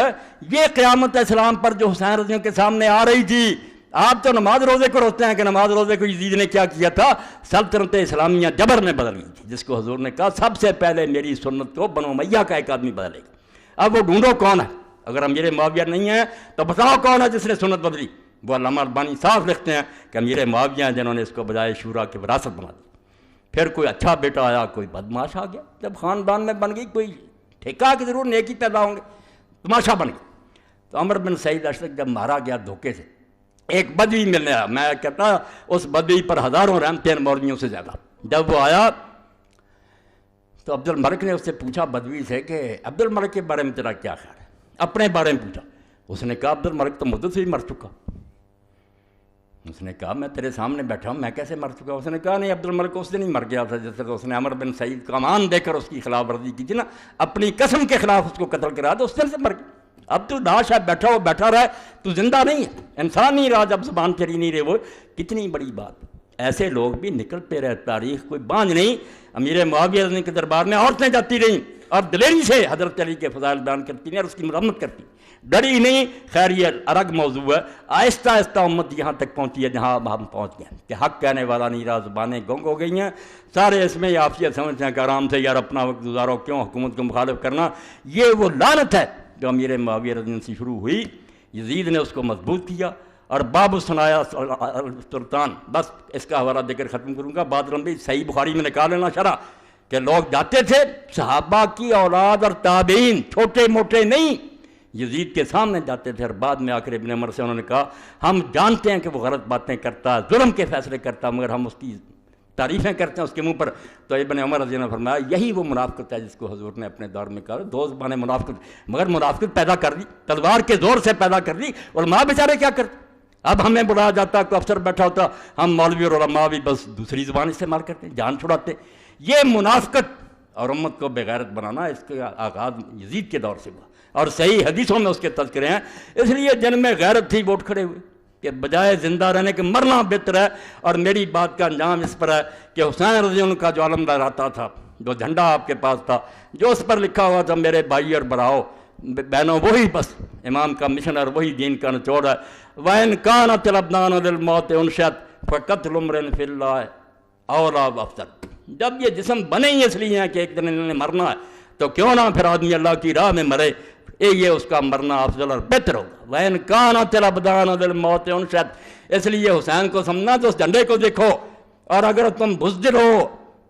S1: یہ قیامت اسلام پر جو حسین رضی اللہ کے سامنے آ رہی تھی۔ آپ تو نماز روزے کو روکتے ہیں کہ نماز روزے کو یزید نے کیا کیا تھا، سلطنت اسلامیہ جبر میں بدل گئی تھی، جس کو حضور نے کہا سب سے پہلے میری سنت کو بنو امیہ کا ایک آدمی بدلے گا۔ اب وہ ڈھونڈو کون ہے، اگر امیر معاویہ نہیں ہے تو بتاؤ کون ہے جس نے سنت بدلی۔ وہ علامہ البانی صاف لکھتے ہیں کہ امیر معاویہ ہیں جنہوں نے اس کو بجائے شورا کی وراثت بنا دی۔ پھر کوئی اچھا بیٹا آیا، کوئی بدماش آ گیا، جب خاندان میں بن گئی کوئی ٹھیکہ کہ ضرور نیکی پیدا ہوں گے، تماشا بن گیا۔ تو عمر بن سعید اشتک جب مارا گیا دھوکے سے، ایک بدوی ملنے آیا، میں کہتا اس بدوی پر ہزاروں رحمتیں مولویوں سے زیادہ۔ جب وہ آیا تو عبد الملک نے اس سے پوچھا بدوی سے کہ عبد الملک کے بارے میں تیرا کیا خیال ہے، اپنے بارے میں پوچھا۔ اس نے کہا عبد الملک تو مدت سے ہی مر چکا۔ اس نے کہا میں تیرے سامنے بیٹھا ہوں، میں کیسے مر چکا؟ اس نے کہا نہیں، عبد الملک اس دن ہی مر گیا تھا جس طرح اس نے عمر بن سعید کا امان دے کر اس کی خلاف ورزی کی تھی نا، اپنی قسم کے خلاف اس کو قتل کرا تو اس دن سے مر گیا۔ اب تو لاش ہے، بیٹھا ہو بیٹھا رہا ہے، تو زندہ نہیں ہے، انسان نہیں رہا جب زبان چلی نہیں رہے۔ وہ کتنی بڑی بات، ایسے لوگ بھی نکلتے رہے، تاریخ کوئی باندھ نہیں۔ امیر معاویہ کے دربار میں عورتیں جاتی رہیں اور دلیری سے حضرت علی کے فضائل بیان کرتی ہیں اور اس کی مذمت کرتی ہیں، ڈری نہیں۔ خیر یہ الگ موضوع ہے۔ آہستہ آہستہ امت یہاں تک پہنچی ہے جہاں ہم پہنچ گئے کہ حق کہنے والا نہیں رہا، زبانیں گنگ ہو گئی ہیں، سارے اس میں عافیت سمجھتے ہیں کہ آرام سے یار اپنا وقت گزارو، کیوں حکومت کو مخالف کرنا۔ یہ وہ لعنت ہے جو امیر معاویہ رضی اللہ عنہ سے شروع ہوئی، یزید نے اس کو مضبوط کیا، اور باب الثنایا سلطان، بس اس کا حوالہ دے کر ختم کروں گا، بات لمبی، صحیح بخاری میں نکال لینا شرح، کہ لوگ جاتے تھے صحابہ کی اولاد اور تابعین، چھوٹے موٹے نہیں، یزید کے سامنے جاتے تھے، اور بعد میں آ کر ابن عمر سے انہوں نے کہا ہم جانتے ہیں کہ وہ غلط باتیں کرتا ہے، ظلم کے فیصلے کرتا ہے، مگر ہم اس کی تعریفیں کرتے ہیں اس کے منہ پر۔ تو ابن عمر رضی اللہ عنہ نے فرمایا یہی وہ منافقت ہے جس کو حضور نے اپنے دور میں کہا، دو زبانیں منافقت، مگر منافقت پیدا کر دی، تلوار کے زور سے پیدا کر دی۔ علماء بیچارے کیا کرتے، اب ہمیں بلایا جاتا، کوئی افسر بیٹھا ہوتا، ہم مولوی اور علماء بھی بس دوسری زبان استعمال کرتے، جان چھڑاتے۔ یہ منافقت اور امت کو بغیرت بنانا، اس کا آغاز یزید کے دور سے ہوا، اور صحیح حدیثوں میں اس کے تذکرے ہیں۔ اس لیے جن میں غیرت تھی وہ اٹھ کھڑے ہوئے کہ بجائے زندہ رہنے کے مرنا بہتر ہے، اور میری بات کا انجام اس پر ہے کہ حسین رضی اللہ عنہ کا جو علم لہراتا تھا، جو جھنڈا آپ کے پاس تھا، جو اس پر لکھا ہوا تھا میرے بھائی اور براؤ، بہنوں وہی بس امام کا مشن اور وہی دین کا نچوڑ ہے۔ وَإِنْ كَانَتِ الْأَبْدَانُ لِلْمَوْتِ أُنْشِئَتْ فَقَتْلُ امْرٍ فِي اللَّهِ أَوْلَىٰ وَأَفْضَلُ۔ جب یہ جسم بنے ہی اس لیے ہیں کہ ایک دن انہوں نے مرنا ہے، تو کیوں نہ پھر آدمی اللہ کی راہ میں مرے، یہ اس کا مرنا افضل اور بہتر ہوگا۔ وَإِنْ كَانَتِ الْأَبْدَانُ لِلْمَوْتِ أُنْشِئَتْ، اس لیے حسین کو سمجھنا تو اس جھنڈے کو دیکھو، اور اگر تم بزدل ہو،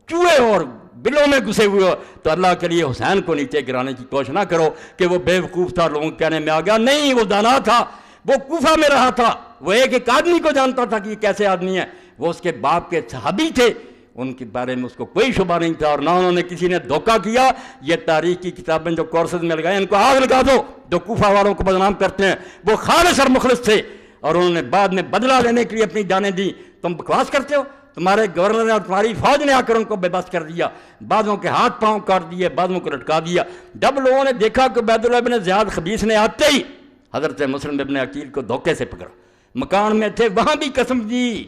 S1: چوہے ہو اور بلوں میں گھسے ہوئے ہو، تو اللہ کے لیے حسین کو نیچے گرانے کی کوشش نہ کرو کہ وہ بیوقوف تھا، لوگوں کے کہنے میں آ گیا۔ نہیں، وہ دانا تھا، وہ کوفہ میں رہا تھا، وہ ایک آدمی کو جانتا تھا کہ یہ کیسے آدمی ہے، وہ اس کے باپ کے صحابی تھے، ان کے بارے میں اس کو کوئی شبہ نہیں تھا، اور نہ انہوں نے کسی نے دھوکہ کیا۔ یہ تاریخ کی کتابیں جو کورسز میں لگائیں ان کو آگ لگا دو، جو کوفہ والوں کو بدنام کرتے ہیں، وہ خالص اور مخلص تھے، اور انہوں نے بعد میں بدلہ لینے کے لیے اپنی جانیں دی۔ تم بکواس کرتے ہو، تمہارے گورنر نے اور تمہاری فوج نے آ کر ان کو بے بس کر دیا، بعضوں کے ہاتھ پاؤں کاٹ دیے، بعضوں کو لٹکا دیا۔ جب لوگوں نے دیکھا کہ عبید اللہ بن زیاد خبیث نے آتے ہی حضرت مسلم ابن عقیل کو دھوکے سے پکڑا، مکان میں تھے، وہاں بھی قسم دی،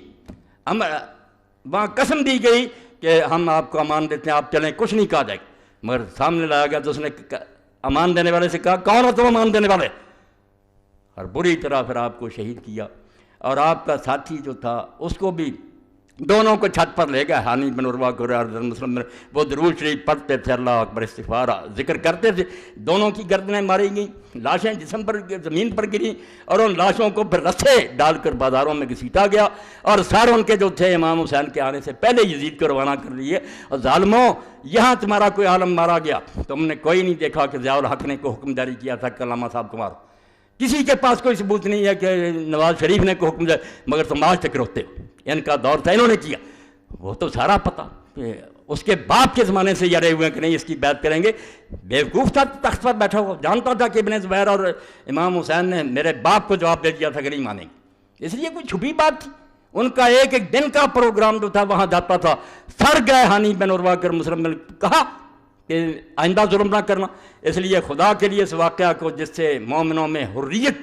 S1: وہاں قسم دی گئی کہ ہم آپ کو امان دیتے ہیں، آپ چلیں، کچھ نہیں کہا جائے گا، مگر سامنے لایا گیا تو اس نے امان دینے والے سے کہا کون ہو تم امان دینے والے، اور بری طرح پھر آپ کو شہید کیا۔ اور آپ کا ساتھی جو تھا اس کو بھی دونوں کو چھت پر لے گئے، ہانی بن عروہ کو اور مسلم بن، وہ درود شریف پڑھتے تھے، اللہ اکبر استغفار ذکر کرتے تھے، دونوں کی گردنیں ماری گئیں، لاشیں جسم پر زمین پر گریں، اور ان لاشوں کو پھر رسے ڈال کر بازاروں میں گھسیٹا گیا، اور سارے ان کے جو تھے امام حسین کے آنے سے پہلے یزید کو روانہ کر لیے۔ اور ظالموں، یہاں تمہارا کوئی عالم مارا گیا، تم نے کوئی نہیں دیکھا کہ ضیاء الحق نے کوئی حکم جاری کیا تھا کہ علامہ صاحب کو مارو، کسی کے پاس کوئی ثبوت نہیں ہے کہ نواز شریف نے کوئی حکم جاری، مگر تم آج تک روتے ہو، ان کا دور تھا، انہوں نے کیا، وہ تو سارا پتہ، اس کے باپ کے زمانے سے یارے ہوئے کہ نہیں اس کی بیعت کریں گے، بیوقوف تھا، تخت پر بیٹھا ہوا، جانتا تھا کہ ابن زبیر اور امام حسین نے میرے باپ کو جواب دے دیا تھا کہ نہیں مانیں گے، اس لیے کوئی چھپی بات تھی، ان کا ایک ایک دن کا پروگرام جو تھا وہاں جاتا تھا، سر گئے ہانی بن عروہ کر مسلم نے کہا کہ آئندہ ظلم نہ کرنا، اس لیے خدا کے لیے اس واقعہ کو جس سے مومنوں میں حریت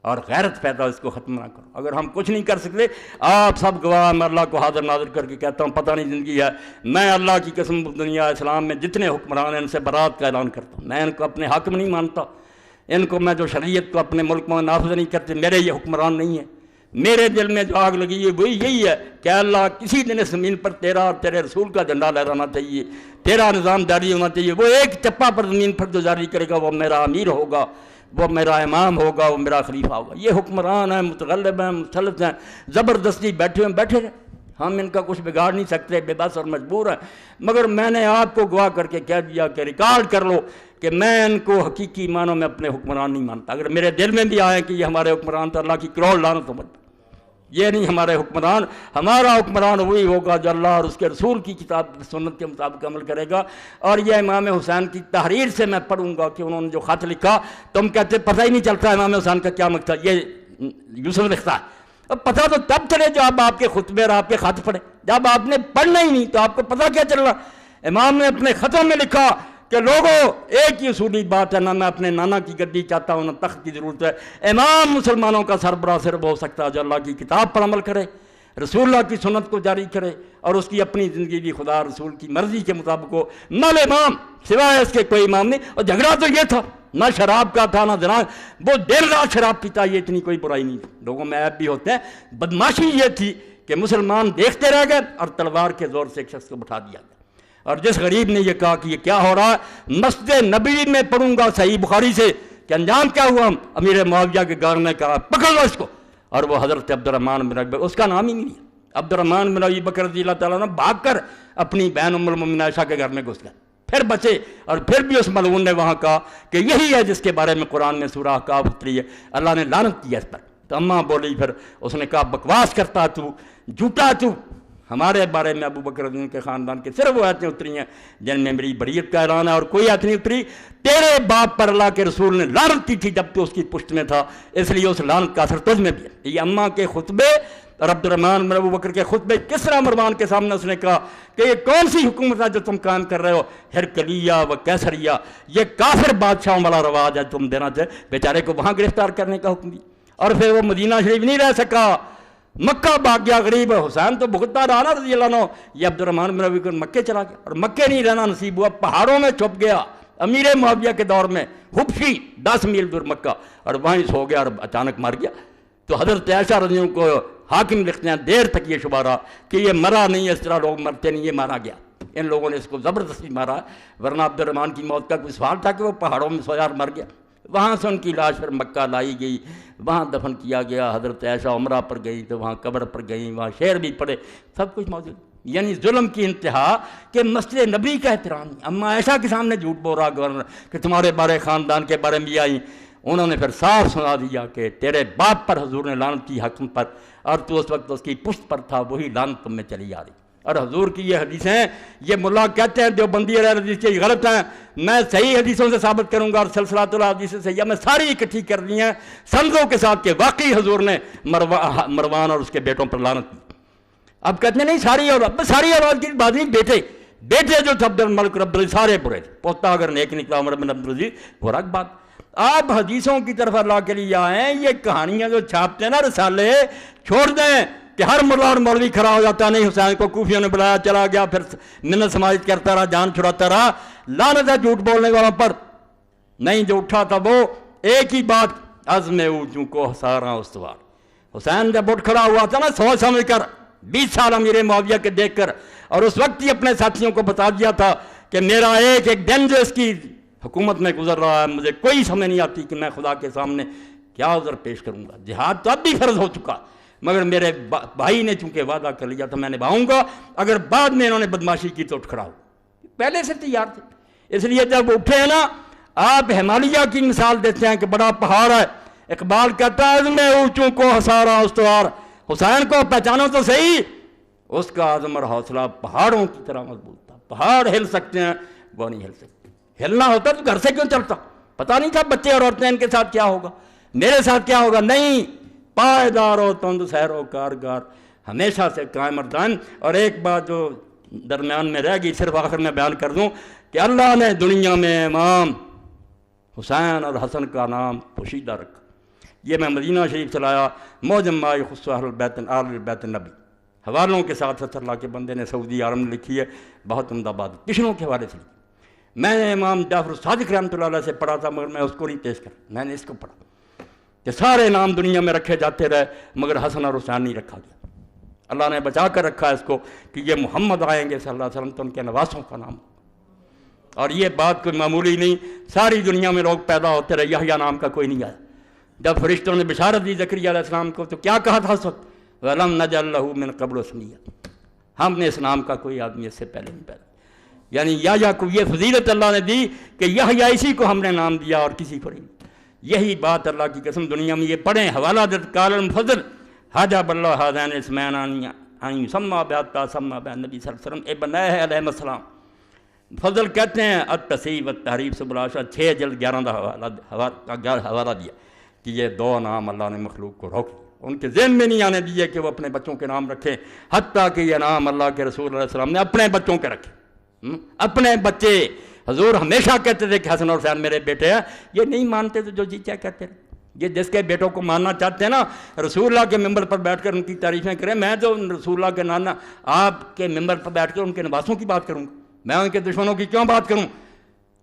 S1: اور غیرت پیدا، اس کو ختم نہ کرو۔ اگر ہم کچھ نہیں کر سکتے، آپ سب گواہ، میں اللہ کو حاضر ناظر کر کے کہتا ہوں، پتہ نہیں زندگی ہے، میں اللہ کی قسم دنیا اسلام میں جتنے حکمران ہیں ان سے برات کا اعلان کرتا ہوں، میں ان کو اپنے حاکم نہیں مانتا، ان کو میں جو شریعت کو اپنے ملک میں نافذ نہیں کرتے، میرے یہ حکمران نہیں ہیں۔ میرے دل میں جو آگ لگی ہے وہی یہی ہے کہ اللہ کسی دن اس زمین پر تیرا اور تیرے رسول کا جھنڈا لہرانا چاہیے، تیرا نظام جاری ہونا چاہیے، وہ ایک چپا پر زمین پر جو جاری کرے گا وہ میرا امیر ہوگا، وہ میرا امام ہوگا، وہ میرا خلیفہ ہوگا۔ یہ حکمران ہیں، متغلب ہیں، مسلط ہیں، زبردستی بیٹھے رہے، ہم ان کا کچھ بگاڑ نہیں سکتے، بے بس اور مجبور ہیں، مگر میں نے آپ کو گواہ کر کے کہہ دیا کہ ریکارڈ کر لو کہ میں ان کو حقیقی معنوں میں اپنے حکمران نہیں مانتا۔ اگر میرے دل میں بھی آئے کہ یہ ہمارے حکمران تو اللہ کی کروڑ لعنت ہو، یہ نہیں ہمارے حکمران، ہمارا حکمران وہی ہوگا جو اللہ اور اس کے رسول کی کتاب سنت کے مطابق عمل کرے گا۔ اور یہ امام حسین کی تحریر سے میں پڑھوں گا کہ انہوں نے جو خط لکھا، تم کہتے پتہ ہی نہیں چلتا امام حسین کا کیا مقصد، یہ یوسف لکھتا ہے، اب پتہ تو تب چلے جب آپ کے خطبے اور آپ کے خط پڑھے، جب آپ نے پڑھنا ہی نہیں تو آپ کو پتہ کیا چل رہا۔ امام نے اپنے خطوں میں لکھا کہ لوگوں، ایک ہی اصولی بات ہے، نہ میں اپنے نانا کی گدی چاہتا ہوں، نہ تخت کی ضرورت ہے، امام مسلمانوں کا سربراہ صرف ہو سکتا ہے جو اللہ کی کتاب پر عمل کرے، رسول اللہ کی سنت کو جاری کرے، اور اس کی اپنی زندگی بھی خدا رسول کی مرضی کے مطابق ہو، نل امام سوائے اس کے کوئی امام نہیں۔ اور جھگڑا تو یہ تھا، نہ شراب کا تھا نہ زنا، وہ دیر رات شراب پیتا، یہ اتنی کوئی برائی نہیں تھی، لوگوں میں عیب بھی ہوتے ہیں۔ بدماشی یہ تھی کہ مسلمان دیکھتے رہ گئے اور تلوار کے زور سے ایک شخص کو بٹھا دیا گیا، اور جس غریب نے یہ کہا کہ یہ کیا ہو رہا ہے، مسجد نبوی میں پڑھوں گا صحیح بخاری سے کہ انجام کیا ہوا، امیر معاویہ کے گھر نے کہا پکڑ لو اس کو، اور وہ حضرت عبد الرحمن بن ابی بکر، اس کا نام ہی نہیں ہے، عبد الرحمن بن ابی بکر رضی اللہ تعالیٰ عنہ بھاگ کر اپنی بہن ام المؤمنین عائشہ کے گھر میں گھس گئے، پھر بچے، اور پھر بھی اس ملعون نے وہاں کہا کہ یہی ہے جس کے بارے میں قرآن میں سورہ احقاف اتری ہے، اللہ نے لعنت کی اس پر۔ تو اماں بولی، پھر اس نے کہا بکواس کرتا تو، جھوٹا تو، ہمارے بارے میں ابو بکر کے خاندان کے صرف وہ آیتیں اتری ہیں جن میں میری بریت کا اعلان ہے، اور کوئی آیت نہیں اتری۔ تیرے باپ پر اللہ کے رسول نے لعنت کی تھی جب تو اس کی پشت میں تھا، اس لیے اس لعنت کا اثر تجھ میں بھی ہے۔ یہ اماں کے خطبے اور عبد الرحمن بن ابو بکر کے خطبے کس طرح مروان کے سامنے اس نے کہا کہ یہ کون سی حکومت ہے جو تم قائم کر رہے ہو، ہرکلیہ و کیسریہ، یہ کافر بادشاہوں والا رواج ہے، تم دینا چاہے، بیچارے کو وہاں گرفتار کرنے کا حکم دیا، اور پھر وہ مدینہ شریف نہیں رہ سکا، مکہ بھاگ گیا غریب، حسین تو بھگتتا رہا نا رضی اللہ عنہ، یہ عبد الرحمن بن ابی بکر مکے چلا گیا، اور مکے نہیں رہنا نصیب ہوا، پہاڑوں میں چھپ گیا، امیر معاویہ کے دور میں حبشی 10 میل دور مکہ، اور وہیں سو گیا اور اچانک مر گیا۔ تو حضرت عائشہ رضی اللہ عنہ کو حاکم لکھتے ہیں دیر تک یہ شبہ رہا کہ یہ مرا نہیں، اس طرح لوگ مرتے نہیں، یہ مارا گیا، ان لوگوں نے اس کو زبردستی مارا، ورنہ عبد الرحمن کی موت کا کوئی سوال تھا کہ وہ پہاڑوں میں سویا اور مر گیا۔ وہاں سے ان کی لاش پھر مکہ لائی گئی، وہاں دفن کیا گیا۔ حضرت عائشہ عمرہ پر گئی تو وہاں قبر پر گئیں، وہاں شعر بھی پڑھے، سب کچھ موجود۔ یعنی ظلم کی انتہا کہ مسجد نبی کا احترام نہیں۔ اما عائشہ کے سامنے جھوٹ بول رہا گورنر کہ تمہارے بارے خاندان کے بارے میں آئی، انہوں نے پھر صاف سنا دیا کہ تیرے باپ پر حضور نے لعنت کی حکم پر، اور تو اس وقت اس کی پشت پر تھا، وہی لعنت تم میں چلی آ رہی۔ اور حضور کی یہ حدیثیں یہ ملا کہتے ہیں دیوبندی علیہ حدیث کے غلط ہیں، میں صحیح حدیثوں سے ثابت کروں گا، اور سلسلۃ الحدیث سے میں ساری اکٹھی کر دی ہیں سندوں کے ساتھ کہ واقعی حضور نے مروان اور اس کے بیٹوں پر لعنت کی۔ اب کہتے ہیں نہیں ساری اولاد کی بات نہیں، بیٹے جو تھے عبد الملک رب العزیز سارے برے تھے، پوتا اگر نیک نکلا عمر بن عبد العزیز وہ رکھ بات۔ آپ حدیثوں کی طرف اللہ کے لیے آئیں، یہ کہانیاں جو چھاپتے ہیں نا رسالے، چھوڑ دیں کہ ہر ملا اور مولوی کھڑا ہو جاتا نہیں حسین کو کوفیوں نے بلایا چلا گیا، پھر منت سماجت کرتا رہا، جان چھڑاتا رہا۔ لعنت ہے جھوٹ بولنے والوں پر۔ نہیں، جو اٹھا تھا وہ ایک ہی بات، عزم اوچوں کو ہساراں استوار۔ حسین جب اٹھ کھڑا ہوا تھا نا سوچ سمجھ کر، 20 سال امیر معاویہ کے دیکھ کر، اور اس وقت ہی اپنے ساتھیوں کو بتا دیا تھا کہ میرا ایک دن جو اس کی حکومت میں گزر رہا ہے، مجھے کوئی سمجھ نہیں آتی کہ میں خدا کے سامنے کیا عذر پیش کروں گا۔ جہاد تو اب بھی فرض ہو چکا، مگر میرے بھائی نے چونکہ وعدہ کر لیا تھا میں نبھاؤں گا، اگر بعد میں انہوں نے بدماشی کی تو اٹھ کھڑا ہو۔ پہلے سے تیار تھے، اس لیے جب اٹھے ہیں نا، آپ ہمالیہ کی مثال دیتے ہیں کہ بڑا پہاڑ ہے، اقبال کہتا ہے عزم اونچوں کو ہسارا استوار۔ حسین کو پہچانو تو صحیح، اس کا عزم اور حوصلہ پہاڑوں کی طرح مضبوط تھا۔ پہاڑ ہل سکتے ہیں، وہ نہیں ہل سکتے۔ ہلنا ہوتا تو گھر سے کیوں چلتا؟ پتہ نہیں تھا بچے اور عورتیں ان کے ساتھ کیا ہوگا، میرے ساتھ کیا ہوگا؟ نہیں، پائیدار و تند سیر و کارگار، ہمیشہ سے قائم اور دائم۔ اور ایک بات جو درمیان میں رہ گئی، صرف آخر میں بیان کر دوں کہ اللہ نے دنیا میں امام حسین اور حسن کا نام پوشیدہ رکھا۔ یہ میں مدینہ شریف سے لایا، معجم ما یخص اہل البیت النبی، حوالوں کے ساتھ اللہ کے بندے نے سعودی عالم نے لکھی ہے، بہت عمدہ بات، کشنوں کے حوالے سے لکھی۔ میں نے امام جعفر صادق رحمۃ اللہ علیہ سے پڑھا تھا، مگر میں اس کو نہیں پیش کر، میں نے اس کو پڑھا کہ سارے نام دنیا میں رکھے جاتے رہے مگر حسن اور حسین نہیں رکھا گیا۔ اللہ نے بچا کر رکھا اس کو کہ یہ محمد آئیں گے صلی اللہ علیہ وسلم تو ان کے نواسوں کا نام، اور یہ بات کوئی معمولی نہیں، ساری دنیا میں لوگ پیدا ہوتے رہے، یحییٰ نام کا کوئی نہیں آیا۔ جب فرشتوں نے بشارت دی زکریا علیہ السلام کو تو کیا کہا تھا اس وقت؟ وَلَمْ نَجْعَل لَهُ مِن قَبْلُ سَمِيًّا، ہم نے اس نام کا کوئی آدمی اس سے پہلے نہیں پیدا۔ یعنی یحییٰ کو یہ فضیلت اللہ نے دی کہ یحییٰ اسی کو ہم نے نام دیا اور کسی کو نہیں۔ یہی بات اللہ کی قسم دنیا میں یہ پڑھیں، حوالہ دت قال المفضل حجب اللہ ہذین اسمین ان یسمى بحتى سمى بہ نبی صلی اللہ علیہ وسلم ابن علیہ السلام۔ فضل کہتے ہیں التصحیح والتحریف سے بلاشا 6 جلد 11 حوالہ دیا کہ یہ 2 نام اللہ نے مخلوق کو روک دیا، ان کے ذہن میں نہیں آنے دیے کہ وہ اپنے بچوں کے نام رکھیں، حتیٰ کہ یہ نام اللہ کے رسول علیہ السلام نے اپنے بچوں کے رکھے، اپنے بچے۔ حضور ہمیشہ کہتے تھے کہ حسن اور حسین میرے بیٹے ہیں، یہ نہیں مانتے تو جو جی چاہے کہتے ہیں۔ یہ جس کے بیٹوں کو ماننا چاہتے ہیں نا، رسول اللہ کے ممبر پر بیٹھ کر ان کی تعریفیں کریں، میں تو رسول اللہ کے نانا آپ کے ممبر پر بیٹھ کر ان کے نواسوں کی بات کروں گا، میں ان کے دشمنوں کی کیوں بات کروں؟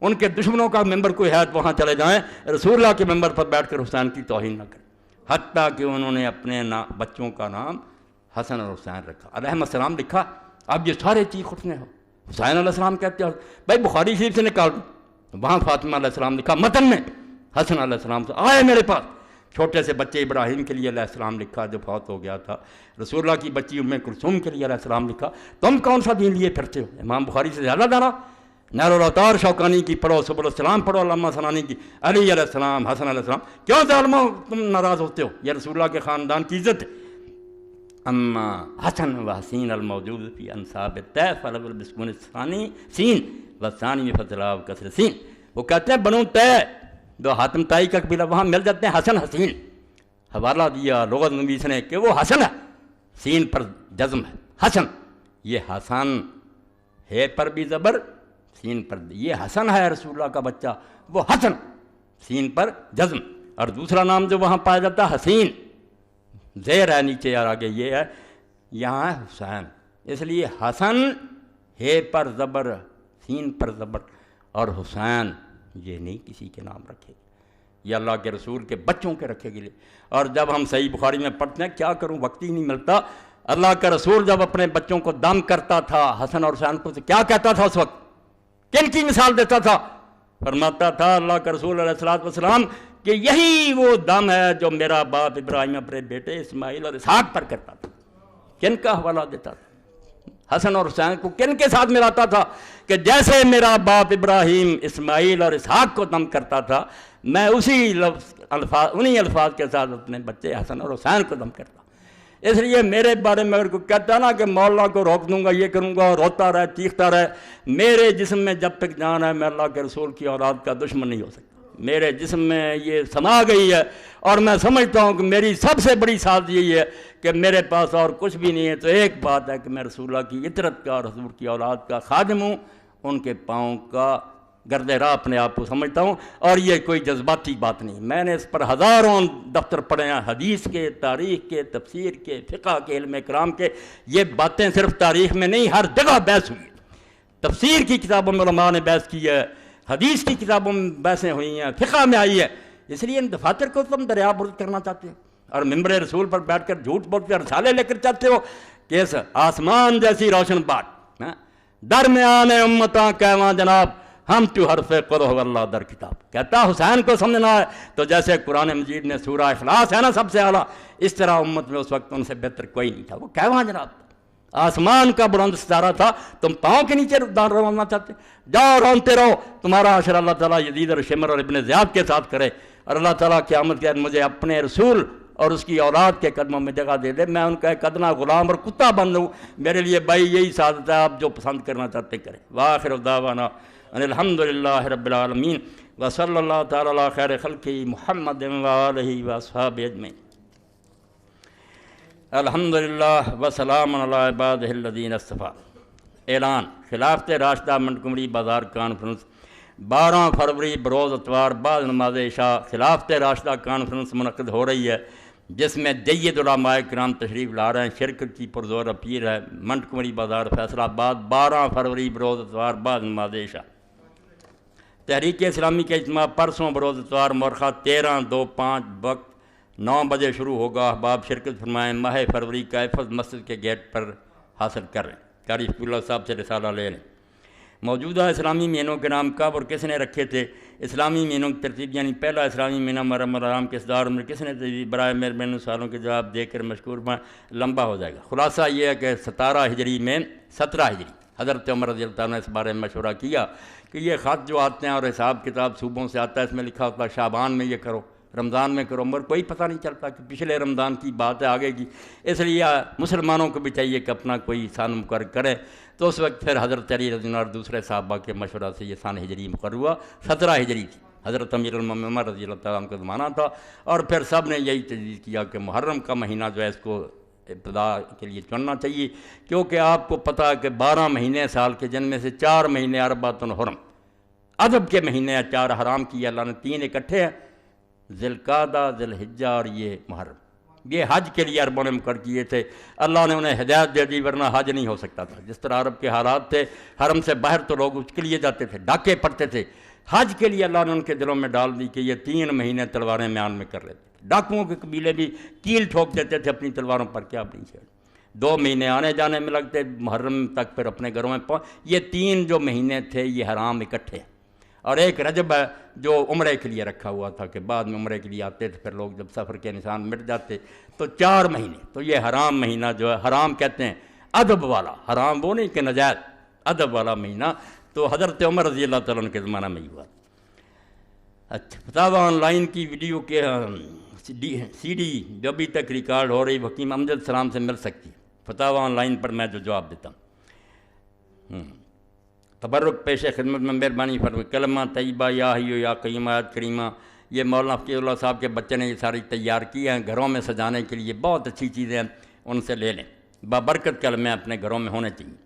S1: ان کے دشمنوں کا ممبر کوئی ہے تو وہاں چلے جائیں، رسول اللہ کے ممبر پر بیٹھ کر حسین کی توہین نہ کریں۔ حتیٰ کہ انہوں نے اپنے بچوں کا نام حسن اور حسین رکھا، علیہ السلام لکھا۔ اب یہ سارے چیز اٹھنے ہو، حسین علیہ السلام کہتے ہیں، بھائی بخاری شریف سے نکال دوں، وہاں فاطمہ علیہ السلام لکھا متن میں، حسن علیہ السلام سے آئے میرے پاس، چھوٹے سے بچے ابراہیم کے لیے علیہ السلام لکھا جو فوت ہو گیا تھا، رسول اللہ کی بچی ام کلثوم کے لیے علیہ السلام لکھا۔ تم کون سا دین لیے پھرتے ہو؟ امام بخاری سے زیادہ دارا، نیر الاوتار شوکانی کی پڑھو، سبل السلام پڑھو علامہ ثنانی کی، علی علیہ السلام، حسن علیہ السلام، کیوں ظالموں تم ناراض ہوتے ہو؟ یہ رسول اللہ کے خاندان کی عزت ہے۔ اما حسن و حسین الموجود فی انصاب الطیف فلو بسکون الثانی سین والثانی میں فضلا و کسر سین۔ وہ کہتے ہیں بنو طے جو حاتم طائی کا قبیلہ وہاں مل جاتے ہیں حسن حسین، حوالہ دیا لغت نویس نے کہ وہ حسن ہے، سین پر جزم ہے، حسن، یہ حسن ہے پر بھی زبر، سین پر، یہ حسن ہے رسول اللہ کا بچہ، وہ حسن، سین پر جزم۔ اور دوسرا نام جو وہاں پایا جاتا ہے حسین، زیر ہے نیچے اور آگے یہ ہے، یہاں ہے حسین، اس لیے حسن ہے پر زبر، سین پر زبر، اور حسین یہ نہیں کسی کے نام رکھے گا، یہ اللہ کے رسول کے بچوں کے رکھے گئے۔ اور جب ہم صحیح بخاری میں پڑھتے ہیں، کیا کروں وقت ہی نہیں ملتا، اللہ کا رسول جب اپنے بچوں کو دم کرتا تھا حسن اور حسین کو، تو کیا کہتا تھا اس وقت، کن کی مثال دیتا تھا؟ فرماتا تھا اللہ کا رسول علیہ الصلوۃ والسلام کہ یہی وہ دم ہے جو میرا باپ ابراہیم اپنے بیٹے اسماعیل اور اسحاق پر کرتا تھا۔ کن کا حوالہ دیتا تھا؟ حسن اور حسین کو کن کے ساتھ ملاتا تھا کہ جیسے میرا باپ ابراہیم اسماعیل اور اسحاق کو دم کرتا تھا، میں انہی الفاظ کے ساتھ اپنے بچے حسن اور حسین کو دم کرتا۔ اس لیے میرے بارے میں اگر کوئی کہتا ہے نا کہ مولا کو روک دوں گا، یہ کروں گا، روتا رہے چیختا رہے، میرے جسم میں جب تک جان ہے میں اللہ کے رسول کی اولاد کا دشمن نہیں ہو سکتا۔ میرے جسم میں یہ سما گئی ہے، اور میں سمجھتا ہوں کہ میری سب سے بڑی سعادت یہی ہے کہ میرے پاس اور کچھ بھی نہیں ہے، تو ایک بات ہے کہ میں رسول اللہ کی اطرت کا اور حضور کی اولاد کا خادم ہوں، ان کے پاؤں کا گرد راہ اپنے آپ کو سمجھتا ہوں، اور یہ کوئی جذباتی بات نہیں۔ میں نے اس پر ہزاروں دفتر پڑھے ہیں، حدیث کے، تاریخ کے، تفسیر کے، فقہ کے، علم کرام کے۔ یہ باتیں صرف تاریخ میں نہیں، ہر جگہ بحث ہوئی ہے۔ تفسیر کی کتابوں میں علماء نے بحث کی ہے، حدیث کی کتابوں میں بحثیں ہوئی ہیں، فقہ میں آئی ہے۔ اس لیے ان دفاتر کو تم دریا برد کرنا چاہتے ہو، اور ممبر رسول پر بیٹھ کر جھوٹ بولتے اور رسالے لے کر چاہتے ہو کہ اس آسمان جیسی روشن بات درمیان امتاں کہواں جناب ہم تو حرف قرہ واللہ در کتاب۔ کہتا حسین کو سمجھنا ہے تو جیسے قرآن مجید میں سورہ اخلاص ہے نا سب سے اعلیٰ، اس طرح امت میں اس وقت ان سے بہتر کوئی نہیں تھا۔ وہ کہواں جناب آسمان کا بلند ستارہ تھا، تم پاؤں کے نیچے رونا چاہتے؟ جاؤ رونتے رہو، تمہارا عشر اللہ تعالیٰ یزید اور شمر اور ابن زیاد کے ساتھ کرے، اور اللہ تعالیٰ قیامت کے دن مجھے اپنے رسول اور اس کی اولاد کے قدموں میں جگہ دے دے، میں ان کا ایک ادنا غلام اور کتا بن لوں۔ میرے لیے بھائی یہی سعادت ہے، آپ جو پسند کرنا چاہتے کریں۔ وآخر دعوانا ان الحمدللہ رب العالمین وصلی اللہ تعالیٰ علی خیر خلقہ محمد وآلہ واصحابہ اجمعین۔ الحمدللہ وسلام علی عبادہ الذین اصطفیٰ۔ اعلان: خلافت راشدہ منٹگمری بازار کانفرنس 12 فروری بروز اتوار بعد نماز عشاء خلافت راشدہ کانفرنس منعقد ہو رہی ہے، جس میں جید علماء کرام تشریف لا رہے ہیں۔ شرکت کی پرزور اپیل ہے۔ منٹگمری بازار فیصل آباد 12 فروری بروز اتوار بعد نماز عشاء۔ تحریک اسلامی کے اجتماع پرسوں بروز اتوار مورخہ 13/2/5 وقت 9 بجے شروع ہوگا۔ احباب شرکت فرمائیں۔ ماہ فروری کا حفظ مسجد کے گیٹ پر حاصل کر لیں۔ قاری شفیع اللہ صاحب سے رسالہ لے لیں۔ موجودہ اسلامی مہینوں کے نام کب اور کس نے رکھے تھے؟ اسلامی مہینوں کی ترتیب یعنی پہلا اسلامی مہینہ محرم الحرام کے اصدار میں کس نے تجویز؟ برائے مہربانی سوالوں کے جواب دے کر مشکور میں لمبا ہو جائے گا۔ خلاصہ یہ ہے کہ 17 ہجری میں 17 ہجری حضرت عمر رضی اللہ عنہ نے اس بارے میں مشورہ کیا کہ یہ خط جو آتے ہیں اور حساب کتاب صوبوں سے آتا ہے، اس میں لکھا ہوتا ہے شعبان میں یہ کرو، رمضان میں کرو، مگر کوئی پتہ نہیں چلتا کہ پچھلے رمضان کی بات ہے آگے کی۔ اس لیے مسلمانوں کو بھی چاہیے کہ اپنا کوئی سن مقرر کریں۔ تو اس وقت پھر حضرت علی رضی اللہ عنہ اور دوسرے صحابہ کے مشورہ سے یہ سن ہجری مقرر ہوا۔ 17 ہجری تھی، حضرت امیر المومنین عمر رضی اللہ تعالیٰ عنہ کا زمانہ تھا، اور پھر سب نے یہی تجویز کیا کہ محرم کا مہینہ جو ہے اس کو ابتدا کے لیے چننا چاہیے، کیونکہ آپ کو پتہ ہے کہ 12 مہینے سال کے، جن میں سے 4 مہینے اربعۃ حرم ادب کے مہینے ہیں، 4 حرام کیے اللہ نے، 3 اکٹھے ہیں، ذی القعدہ، ذی الحجہ اور یہ محرم۔ یہ حج کے لیے عربوں نے مقرر کیے تھے، اللہ نے انہیں ہدایت دے دی، ورنہ حج نہیں ہو سکتا تھا۔ جس طرح عرب کے حالات تھے، حرم سے باہر تو لوگ اس کے لیے جاتے تھے، ڈاکے پڑتے تھے، حج کے لیے اللہ نے ان کے دلوں میں ڈال دی کہ یہ 3 مہینے تلواریں میان میں کر لیتے تھے۔ ڈاکوؤں کے قبیلے بھی کیل ٹھوک دیتے تھے اپنی تلواروں پر، کیا اپنی چھیڑ 2 مہینے آنے جانے میں لگتے، محرم تک پھر اپنے گھروں میں یہ 3 جو مہینے تھے یہ حرام اکٹھے، اور ایک رجب ہے جو عمرے کے لیے رکھا ہوا تھا کہ بعد میں عمرے کے لیے آتے تھے، پھر لوگ جب سفر کے نشان مٹ جاتے تو 4 مہینے۔ تو یہ حرام مہینہ جو ہے، حرام کہتے ہیں ادب والا، حرام وہ نہیں کہ نجائز، ادب والا مہینہ، تو حضرت عمر رضی اللہ تعالیٰ عنہ کے زمانہ میں ہی ہوا۔ اچھا، فتاوی آن لائن کی ویڈیو کے سی ڈی جو ابھی تک ریکارڈ ہو رہی حکیم امجد سلام سے مل سکتی ہے۔ فتاوی آن لائن پر میں جو جواب دیتا ہوں۔ تبرک پیش خدمت میں مہربانی فرمائیں۔ کلمہ طیبہ یا حی یا قیوم آیت کریمہ، یہ مولانا فقیہ اللہ صاحب کے بچے نے یہ ساری تیار کی ہیں گھروں میں سجانے کے لیے، بہت اچھی چیزیں ہیں، ان سے لے لیں، بابرکت کلمے اپنے گھروں میں ہونے چاہیے۔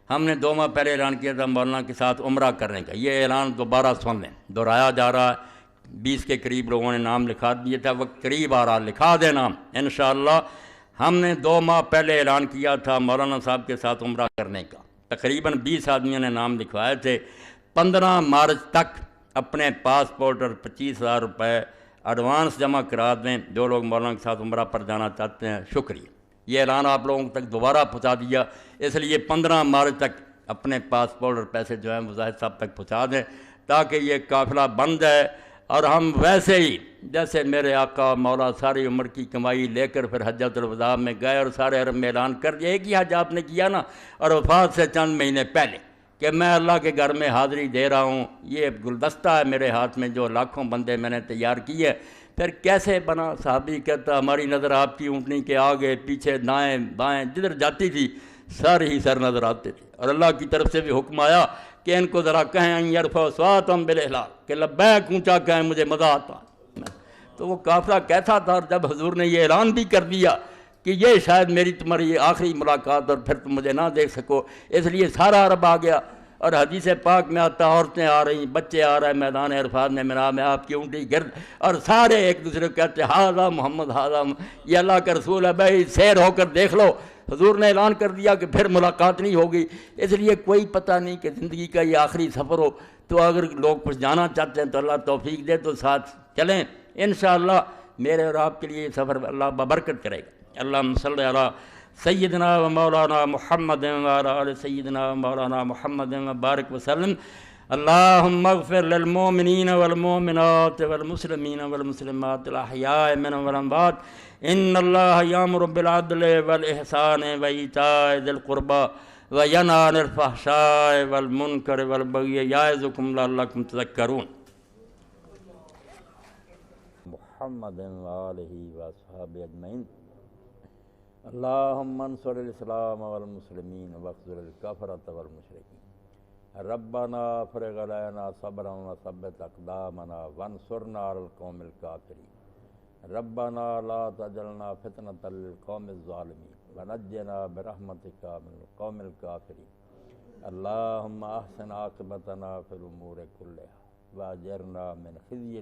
S1: ہم نے 2 ماہ پہلے اعلان کیا تھا مولانا کے ساتھ عمرہ کرنے کا، یہ اعلان دوبارہ سن لیں، دہرایا جا رہا ہے۔ 20 کے قریب لوگوں نے نام لکھا دیے تھا، وقت قریب آ رہا، لکھا دے نام انشاءاللہ۔ ہم نے 2 ماہ پہلے اعلان کیا تھا مولانا صاحب کے ساتھ عمرہ کرنے کا، تقریباً 20 آدمیوں نے نام لکھوائے تھے۔ 15 مارچ تک اپنے پاسپورٹ اور 25,000 روپے ایڈوانس جمع کرا دیں جو لوگ مولانا کے ساتھ عمرہ پر جانا چاہتے ہیں۔ شکریہ، یہ اعلان آپ لوگوں تک دوبارہ پہنچا دیا، اس لیے 15 مارچ تک اپنے پاسپورٹ اور پیسے جو ہیں وہ زاہد صاحب تک پہنچا دیں تاکہ یہ قافلہ بن جائے، اور ہم ویسے ہی جیسے میرے آقا مولا ساری عمر کی کمائی لے کر پھر حجۃ الوداع میں گئے اور سارے عرب میں اعلان کر دیا، ایک ہی حج آپ نے کیا نا، اور وفات سے چند مہینے پہلے کہ میں اللہ کے گھر میں حاضری دے رہا ہوں، یہ گلدستہ ہے میرے ہاتھ میں جو لاکھوں بندے میں نے تیار کیے۔ پھر کیسے بنا؟ صحابی کہتا ہماری نظر آپ کی اونٹنی کے آگے پیچھے دائیں بائیں جدھر جاتی تھی سارے ہی سر نظر آتے تھے، اور اللہ کی طرف سے بھی حکم آیا کہ ان کو ذرا کہیں ان یرفعوا اصواتهم بالاحلال کہ لبیک اونچا کہیں، مجھے مزہ آتا۔ تو وہ قافلہ کیسا تھا، اور جب حضور نے یہ اعلان بھی کر دیا کہ یہ شاید میری تمہاری آخری ملاقات اور پھر تم مجھے نہ دیکھ سکو، اس لیے سارا عرب آ گیا، اور حدیث پاک میں آتا عورتیں آ رہی، بچے آ رہے ہیں میدان عرفات میں مینا میں آپ کی اونٹی گرد، اور سارے ایک دوسرے کو کہتے ہاذا محمد ہاذا یہ اللہ کا رسول ہے، بھائی سیر ہو کر دیکھ لو۔ حضور نے اعلان کر دیا کہ پھر ملاقات نہیں ہوگی، اس لیے کوئی پتہ نہیں کہ زندگی کا یہ آخری سفر ہو، تو اگر لوگ کچھ جانا چاہتے ہیں تو اللہ توفیق دے تو ساتھ چلیں انشاءاللہ۔ میرے اور آپ کے لیے یہ سفر اللہ ببرکت کرے گا۔ اللہم صلی علی سیدنا و مولانا محمد وعلی آل سیدنا و مولانا محمد وبارک وسلم۔ اللہم اغفر للمؤمنین والمؤمنات والمسلمین والمسلمات الاحیاء منهم والاموات، ان اللہ یامر بالعدل والاحسان وایتاء ذی القربى وینہی عن الفحشاء والمنکر والبغی یعظکم لعلکم تذکرون۔ محمد وآلہ وصحبہ اجمعین۔ اللہم انصر الاسلام والمسلمین واخذل الکفرۃ والمشرکین۔ ربنا افرغ علینا صبرا وثبت اقدامنا وانصرنا علی القوم الکافرین۔ ربنا لا تجعلنا فتنة للقوم الظالمین ونجنا برحمتک من القوم الکافرین۔ اللہم احسن عاقبتنا فی الامور کلها واجرنا من خزي